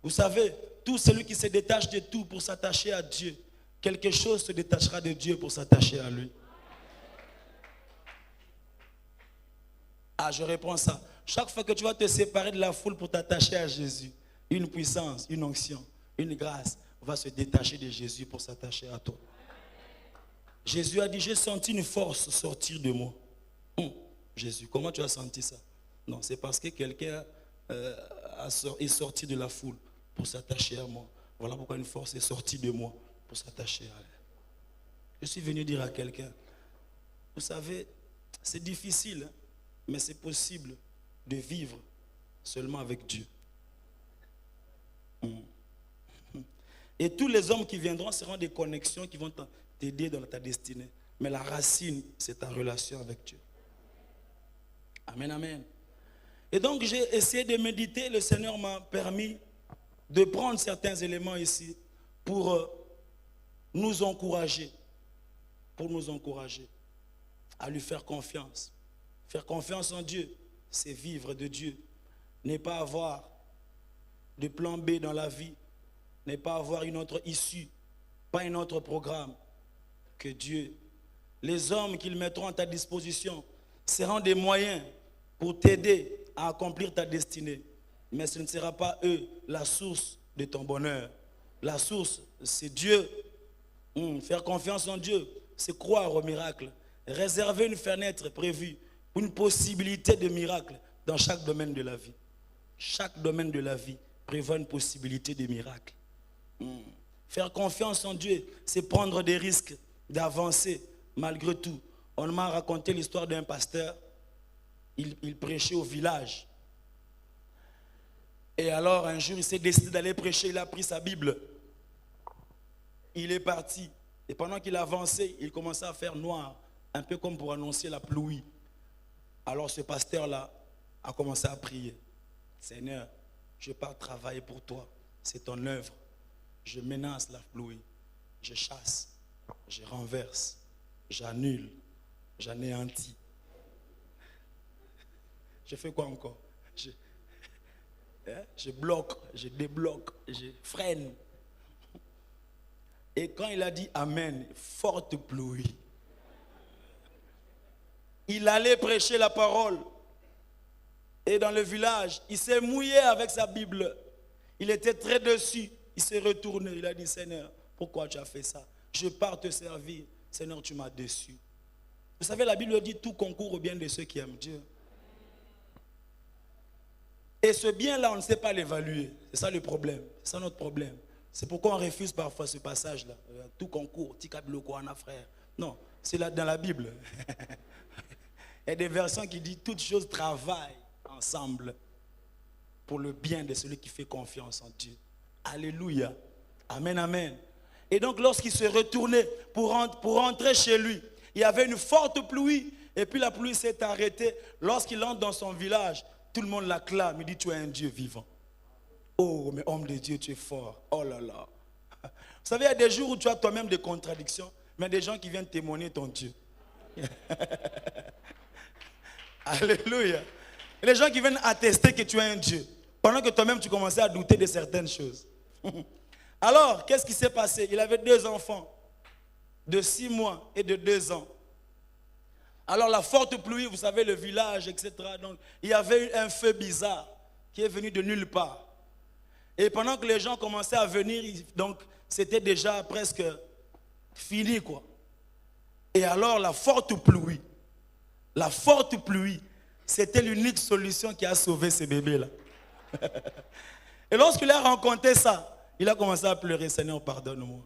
Vous savez, tout celui qui se détache de tout pour s'attacher à Dieu, quelque chose se détachera de Dieu pour s'attacher à lui. Ah, je reprends ça. Chaque fois que tu vas te séparer de la foule pour t'attacher à Jésus, une puissance, une onction, une grâce va se détacher de Jésus pour s'attacher à toi. Jésus a dit, j'ai senti une force sortir de moi. Jésus, comment tu as senti ça? Non, c'est parce que quelqu'un est sorti de la foule pour s'attacher à moi. Voilà pourquoi une force est sortie de moi pour s'attacher à elle. Je suis venu dire à quelqu'un, vous savez, c'est difficile, mais c'est possible de vivre seulement avec Dieu. Et tous les hommes qui viendront seront des connexions qui vont t'aider dans ta destinée. Mais la racine, c'est ta relation avec Dieu. Amen, amen. Et donc j'ai essayé de méditer. Le Seigneur m'a permis de prendre certains éléments ici pour nous encourager. Pour nous encourager à lui faire confiance. Faire confiance en Dieu, c'est vivre de Dieu. Ne pas avoir de plan B dans la vie. Ne pas avoir une autre issue, pas un autre programme que Dieu. Les hommes qu'ils mettront à ta disposition seront des moyens pour t'aider à accomplir ta destinée. Mais ce ne sera pas eux la source de ton bonheur. La source, c'est Dieu. Faire confiance en Dieu, c'est croire au miracle. Réserver une fenêtre prévue, une possibilité de miracle dans chaque domaine de la vie. Chaque domaine de la vie prévoit une possibilité de miracle. Faire confiance en Dieu, c'est prendre des risques, d'avancer malgré tout. On m'a raconté l'histoire d'un pasteur, il prêchait au village. Et alors un jour il s'est décidé d'aller prêcher, il a pris sa Bible. Il est parti. Et pendant qu'il avançait, il commençait à faire noir, un peu comme pour annoncer la pluie. Alors ce pasteur-là a commencé à prier. Seigneur, je pars travailler pour toi, c'est ton œuvre. Je menace la pluie, je chasse, je renverse, j'annule, j'anéantis. Je fais quoi encore? Je bloque, je débloque, je freine. Et quand il a dit Amen, forte pluie, il allait prêcher la parole. Et dans le village, il s'est mouillé avec sa Bible. Il était très déçu. Il s'est retourné, il a dit, Seigneur, pourquoi tu as fait ça? Je pars te servir. Seigneur, tu m'as déçu. Vous savez, la Bible dit, tout concourt au bien de ceux qui aiment Dieu. Et ce bien-là, on ne sait pas l'évaluer. C'est ça le problème. C'est ça notre problème. C'est pourquoi on refuse parfois ce passage-là. Tout concourt, frère. Non, c'est là dans la Bible. Il y a des versets qui disent, toutes choses travaillent ensemble pour le bien de celui qui fait confiance en Dieu. Alléluia. Amen, amen. Et donc lorsqu'il se retournait pour rentrer chez lui, il y avait une forte pluie. Et puis la pluie s'est arrêtée. Lorsqu'il entre dans son village, tout le monde l'acclame. Il dit, tu es un Dieu vivant. Oh, mais homme de Dieu, tu es fort. Oh là là. Vous savez, il y a des jours où tu as toi-même des contradictions, mais des gens qui viennent témoigner ton Dieu. Alléluia. Et les gens qui viennent attester que tu es un Dieu, pendant que toi-même tu commençais à douter de certaines choses. Alors, qu'est-ce qui s'est passé? Il avait 2 enfants, de 6 mois et de 2 ans. Alors la forte pluie, vous savez, le village, etc. Donc, il y avait un feu bizarre qui est venu de nulle part. Et pendant que les gens commençaient à venir, donc c'était déjà presque fini, quoi. Et alors la forte pluie, c'était l'unique solution qui a sauvé ces bébés-là. Et lorsqu'il a rencontré ça, il a commencé à pleurer. Seigneur, pardonne-moi.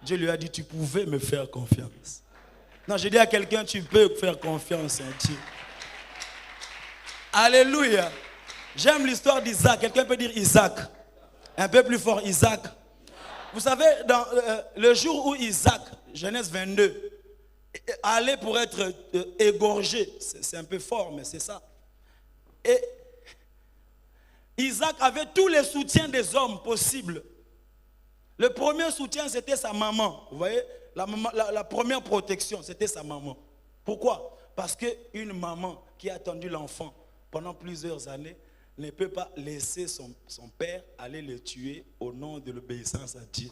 Dieu lui a dit, tu pouvais me faire confiance. Non, je dis à quelqu'un, tu peux faire confiance en Dieu. Alléluia. J'aime l'histoire d'Isaac. Quelqu'un peut dire Isaac. Un peu plus fort, Isaac. Vous savez, dans le jour où Isaac, Genèse 22, allait pour être égorgé, c'est un peu fort, mais c'est ça. Et Isaac avait tous les soutiens des hommes possibles. Le premier soutien, c'était sa maman. Vous voyez, la première protection, c'était sa maman. Pourquoi? Parce qu'une maman qui a attendu l'enfant pendant plusieurs années ne peut pas laisser son père aller le tuer au nom de l'obéissance à Dieu.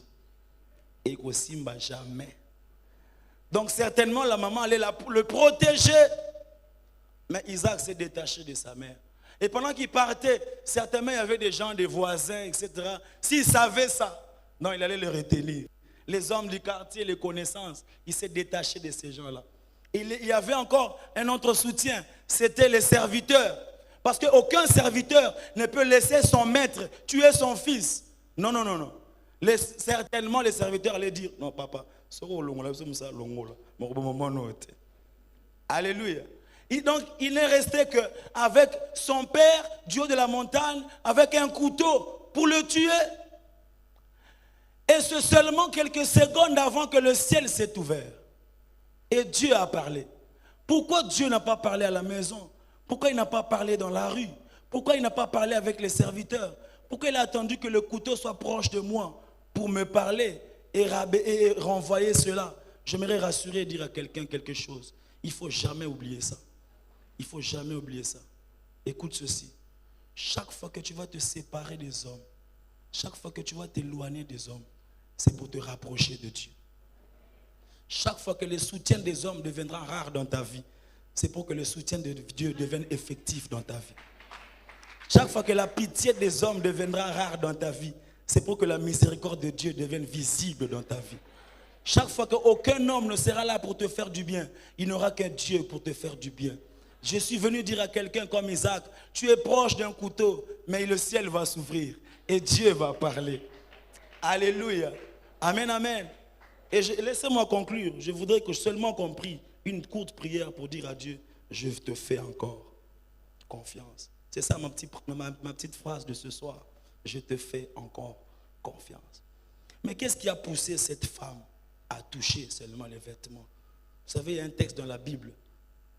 Et aussi, jamais. Donc certainement, la maman allait le protéger. Mais Isaac s'est détaché de sa mère. Et pendant qu'il partait, certainement il y avait des gens, des voisins, etc. S'il savait ça, non, il allait le retenir. Les hommes du quartier, les connaissances, il s'est détaché de ces gens-là. Il y avait encore un autre soutien, c'était les serviteurs. Parce qu'aucun serviteur ne peut laisser son maître tuer son fils. Non, non, non, non. Certainement les serviteurs allaient dire, non papa, alléluia. Et donc, il n'est resté qu'avec son père, du haut de la montagne, avec un couteau pour le tuer. Et c'est seulement quelques secondes avant que le ciel s'est ouvert. Et Dieu a parlé. Pourquoi Dieu n'a pas parlé à la maison? Pourquoi il n'a pas parlé dans la rue? Pourquoi il n'a pas parlé avec les serviteurs? Pourquoi il a attendu que le couteau soit proche de moi pour me parler et renvoyer cela? J'aimerais rassurer et dire à quelqu'un quelque chose. Il ne faut jamais oublier ça. Il ne faut jamais oublier ça. Écoute ceci. Chaque fois que tu vas te séparer des hommes, chaque fois que tu vas t'éloigner des hommes, c'est pour te rapprocher de Dieu. Chaque fois que le soutien des hommes deviendra rare dans ta vie, c'est pour que le soutien de Dieu devienne effectif dans ta vie. Chaque fois que la pitié des hommes deviendra rare dans ta vie, c'est pour que la miséricorde de Dieu devienne visible dans ta vie. Chaque fois qu'aucun homme ne sera là pour te faire du bien, il n'aura qu'un Dieu pour te faire du bien. Je suis venu dire à quelqu'un comme Isaac, tu es proche d'un couteau, mais le ciel va s'ouvrir et Dieu va parler. Alléluia. Amen, amen. Et laissez-moi conclure. Je voudrais que seulement qu'on prie une courte prière pour dire à Dieu, je te fais encore confiance. C'est ça ma petite phrase de ce soir. Je te fais encore confiance. Mais qu'est-ce qui a poussé cette femme à toucher seulement les vêtements? Vous savez, il y a un texte dans la Bible,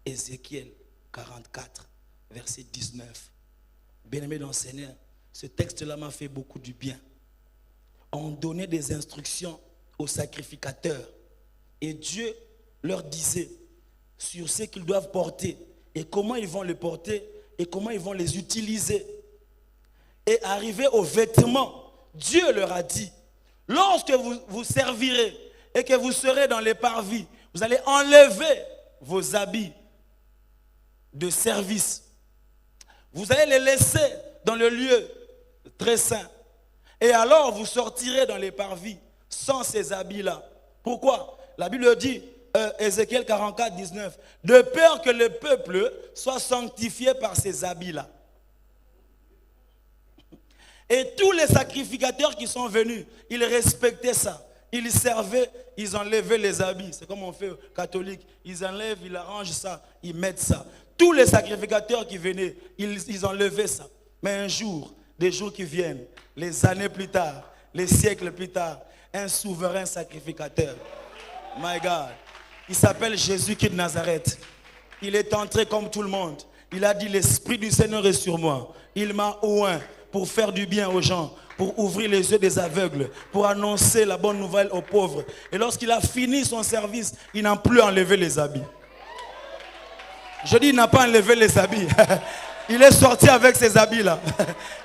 Ézéchiel 44, verset 19. Bien-aimé dans le Seigneur, ce texte-là m'a fait beaucoup du bien. On donnait des instructions aux sacrificateurs. Et Dieu leur disait sur ce qu'ils doivent porter et comment ils vont les porter et comment ils vont les utiliser. Et arrivé aux vêtements, Dieu leur a dit, lorsque vous servirez et que vous serez dans les parvis, vous allez enlever vos habits de service. Vous allez les laisser dans le lieu très saint. Et alors vous sortirez dans les parvis sans ces habits-là. Pourquoi? La Bible dit, Ézéchiel 44, 19, de peur que le peuple soit sanctifié par ces habits-là. Et tous les sacrificateurs qui sont venus, ils respectaient ça. Ils servaient, ils enlevaient les habits. C'est comme on fait aux catholiques. Ils enlèvent, ils arrangent ça, ils mettent ça. Tous les sacrificateurs qui venaient, ils enlevaient ça. Mais un jour, des jours qui viennent, les années plus tard, les siècles plus tard, un souverain sacrificateur, my God, il s'appelle Jésus qui est de Nazareth. Il est entré comme tout le monde. Il a dit, l'Esprit du Seigneur est sur moi. Il m'a oint pour faire du bien aux gens, pour ouvrir les yeux des aveugles, pour annoncer la bonne nouvelle aux pauvres. Et lorsqu'il a fini son service, il n'a plus enlevé les habits. Je dis, il n'a pas enlevé les habits. Il est sorti avec ces habits-là.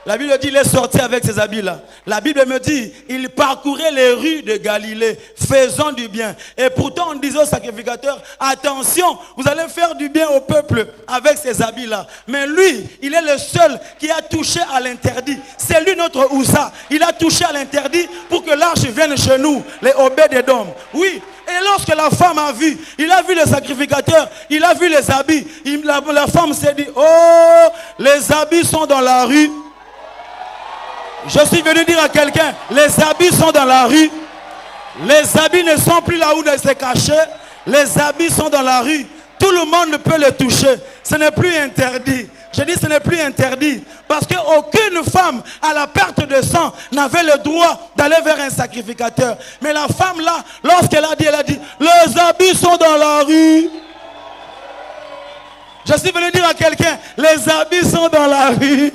La Bible dit, il est sorti avec ces habits-là. La Bible me dit, il parcourait les rues de Galilée, faisant du bien. Et pourtant, on disait aux sacrificateurs, attention, vous allez faire du bien au peuple avec ces habits-là. Mais lui, il est le seul qui a touché à l'interdit. C'est lui notre Oussa. Il a touché à l'interdit pour que l'arche vienne chez nous, les Obédédom. Oui. Et lorsque la femme a vu, il a vu le sacrificateur, il a vu les habits. La femme s'est dit, oh, les habits sont dans la rue. Je suis venu dire à quelqu'un, les habits sont dans la rue. Les habits ne sont plus là où ils se cachaient. Les habits sont dans la rue. Tout le monde peut les toucher. Ce n'est plus interdit. Je dis ce n'est plus interdit. Parce qu'aucune femme à la perte de sang n'avait le droit d'aller vers un sacrificateur. Mais la femme là, lorsqu'elle a dit, les habits sont dans la rue. Je suis venu dire à quelqu'un, les habits sont dans la rue.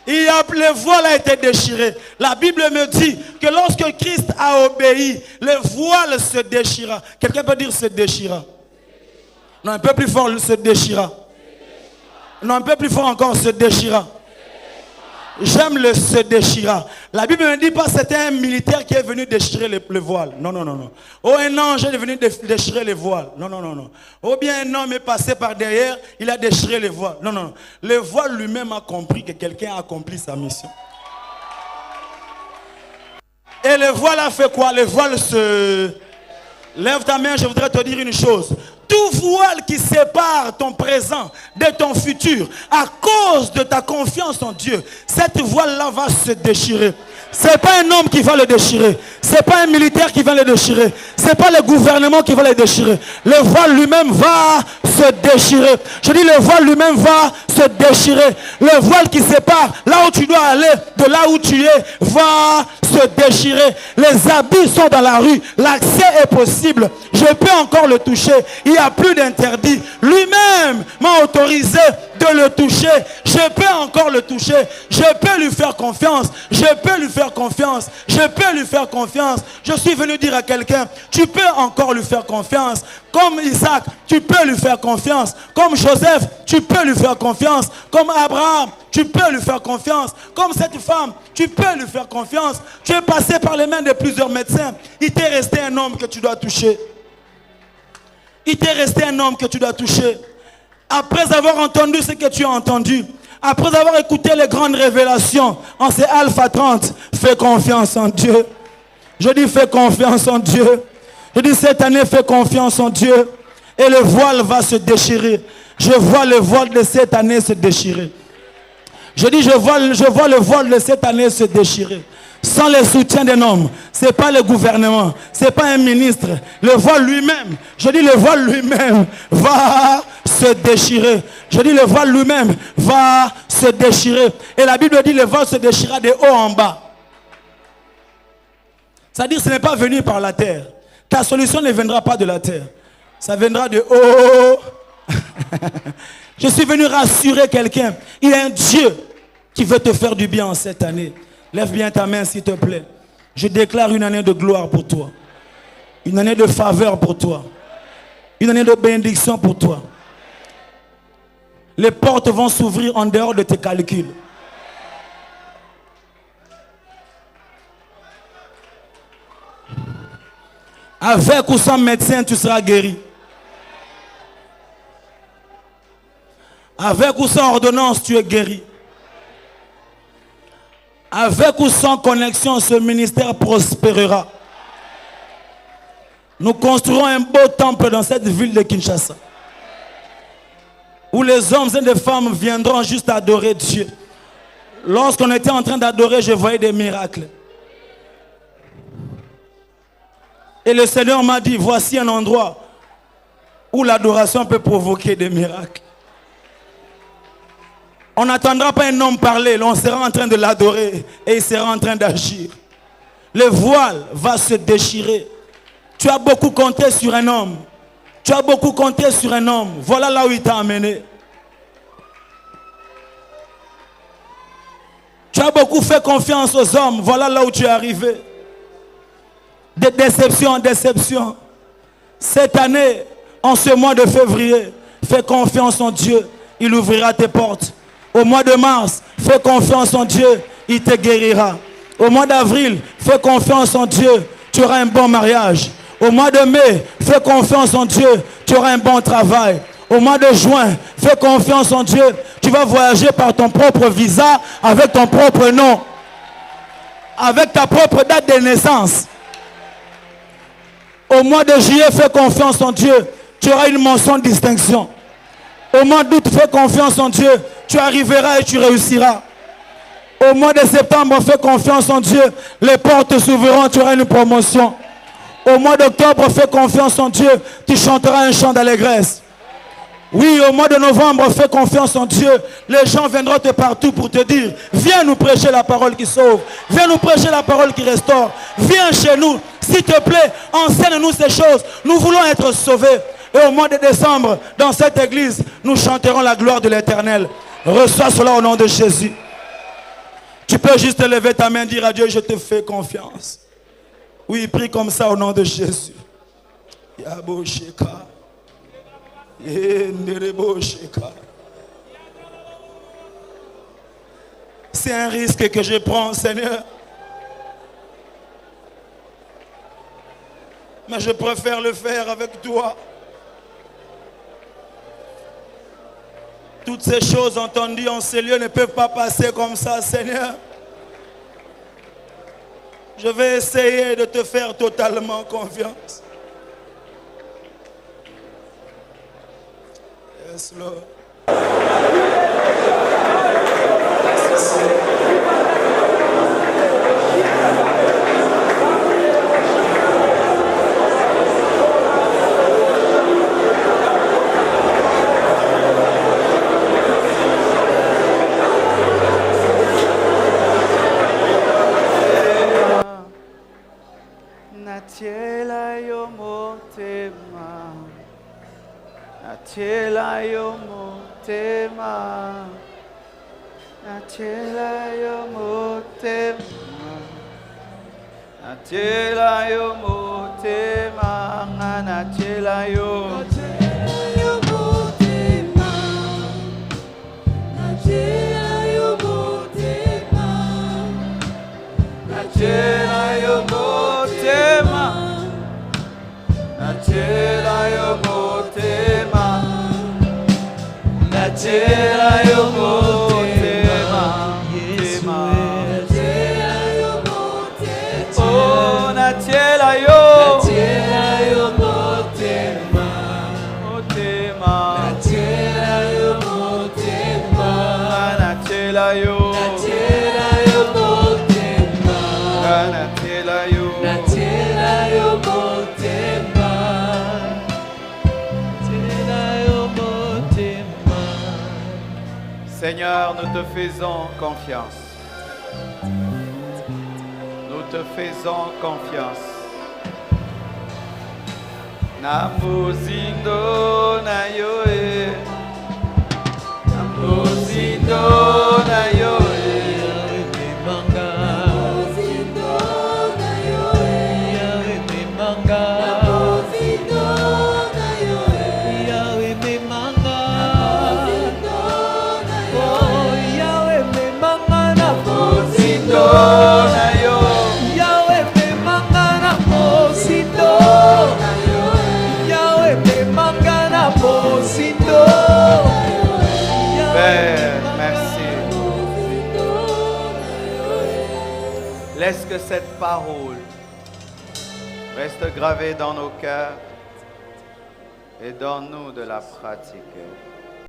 Le voile a été déchiré. La Bible me dit que lorsque Christ a obéi, le voile se déchira. Quelqu'un peut dire se déchira? Non, un peu plus fort, se déchira. Non, un peu plus fort encore, se déchira. J'aime le se déchira. La Bible ne dit pas que c'était un militaire qui est venu déchirer le voile. Non, non, non, non. Oh, un ange est venu déchirer les voiles. Non, non, non, non. Oh, bien un homme est passé par derrière, il a déchiré les voiles. Non, non, non. Le voile lui-même a compris que quelqu'un a accompli sa mission. Et le voile a fait quoi? Le voile se... Lève ta main, je voudrais te dire une chose. Tout voile qui sépare ton présent de ton futur à cause de ta confiance en Dieu, cette voile-là va se déchirer. Ce n'est pas un homme qui va le déchirer. Ce n'est pas un militaire qui va le déchirer. Ce n'est pas le gouvernement qui va le déchirer. Le voile lui-même va se déchirer. Je dis le voile lui-même va se déchirer. Le voile qui sépare là où tu dois aller de là où tu es va se déchirer. Les habits sont dans la rue. L'accès est possible. Je peux encore le toucher. Il n'y a plus d'interdit. Lui-même m'a autorisé de le toucher. Je peux encore le toucher. Je peux lui faire confiance. Je peux lui faire confiance. Je peux lui faire confiance. Je suis venu dire à quelqu'un, tu peux encore lui faire confiance. Comme Isaac, tu peux lui faire confiance. Comme Joseph, tu peux lui faire confiance. Comme Abraham, tu peux lui faire confiance. Comme cette femme, tu peux lui faire confiance. Tu es passé par les mains de plusieurs médecins. Il t'est resté un homme que tu dois toucher. Il t'est resté un homme que tu dois toucher. Après avoir entendu ce que tu as entendu, après avoir écouté les grandes révélations en ces Alpha 30, fais confiance en Dieu. Je dis fais confiance en Dieu. Je dis cette année fais confiance en Dieu. Et le voile va se déchirer. Je vois le voile de cette année se déchirer. Je dis je vois le voile de cette année se déchirer. Sans le soutien d'un homme. Ce n'est pas le gouvernement. Ce n'est pas un ministre. Le voile lui-même. Je dis le voile lui-même va se déchirer. Je dis le voile lui-même va se déchirer. Et la Bible dit le voile se déchira de haut en bas. C'est-à-dire ce n'est pas venu par la terre. Ta solution ne viendra pas de la terre. Ça viendra de haut. Je suis venu rassurer quelqu'un. Il y a un Dieu qui veut te faire du bien en cette année. Lève bien ta main s'il te plaît. Je déclare une année de gloire pour toi. Une année de faveur pour toi. Une année de bénédiction pour toi. Les portes vont s'ouvrir en dehors de tes calculs. Avec ou sans médecin, tu seras guéri. Avec ou sans ordonnance, tu es guéri. Avec ou sans connexion, ce ministère prospérera. Nous construirons un beau temple dans cette ville de Kinshasa. Où les hommes et les femmes viendront juste adorer Dieu. Lorsqu'on était en train d'adorer, je voyais des miracles. Et le Seigneur m'a dit, voici un endroit où l'adoration peut provoquer des miracles. On n'attendra pas un homme parler, on sera en train de l'adorer et il sera en train d'agir. Le voile va se déchirer. Tu as beaucoup compté sur un homme. Tu as beaucoup compté sur un homme. Voilà là où il t'a amené. Tu as beaucoup fait confiance aux hommes. Voilà là où tu es arrivé. De déception en déception. Cette année, en ce mois de février, fais confiance en Dieu. Il ouvrira tes portes. Au mois de mars, fais confiance en Dieu. Il te guérira. Au mois d'avril, fais confiance en Dieu. Tu auras un bon mariage. Au mois de mai, fais confiance en Dieu. Tu auras un bon travail. Au mois de juin, fais confiance en Dieu. Tu vas voyager par ton propre visa, avec ton propre nom. Avec ta propre date de naissance. Au mois de juillet, fais confiance en Dieu. Tu auras une mention de distinction. Au mois d'août, fais confiance en Dieu. Tu arriveras et tu réussiras. Au mois de septembre, fais confiance en Dieu. Les portes s'ouvriront, tu auras une promotion. Au mois d'octobre, fais confiance en Dieu. Tu chanteras un chant d'allégresse. Oui, au mois de novembre, fais confiance en Dieu. Les gens viendront de partout pour te dire, viens nous prêcher la parole qui sauve. Viens nous prêcher la parole qui restaure. Viens chez nous. S'il te plaît, enseigne-nous ces choses. Nous voulons être sauvés. Et au mois de décembre, dans cette église, nous chanterons la gloire de l'Éternel. Reçois cela au nom de Jésus. Tu peux juste lever ta main et dire à Dieu, je te fais confiance. Oui, prie comme ça au nom de Jésus. Yabo Sheka. C'est un risque que je prends, Seigneur. Mais je préfère le faire avec toi. Toutes ces choses entendues en ces lieux ne peuvent pas passer comme ça, Seigneur. Je vais essayer de te faire totalement confiance. Yes, Lord. Natiela yo motema, Natiela yo motema, Natiela yo motema, Natiela yo motema, Natiela yo motema, Natiela yo motema, Natiela yo motema, Natiela yo motema, Natiela yo motema, oh Natiela yo motema, motema, Natiela yo motema, Natiela yo motema, Natiela yo motema, Seigneur, nous te faisons confiance. Nous te faisons confiance. Namuzindo na yoe, Namuzindo na yoe, Namuzindo na yoe, Namuzindo na Père, merci. Laisse que cette parole reste gravée dans nos cœurs et donne-nous de la pratiquer.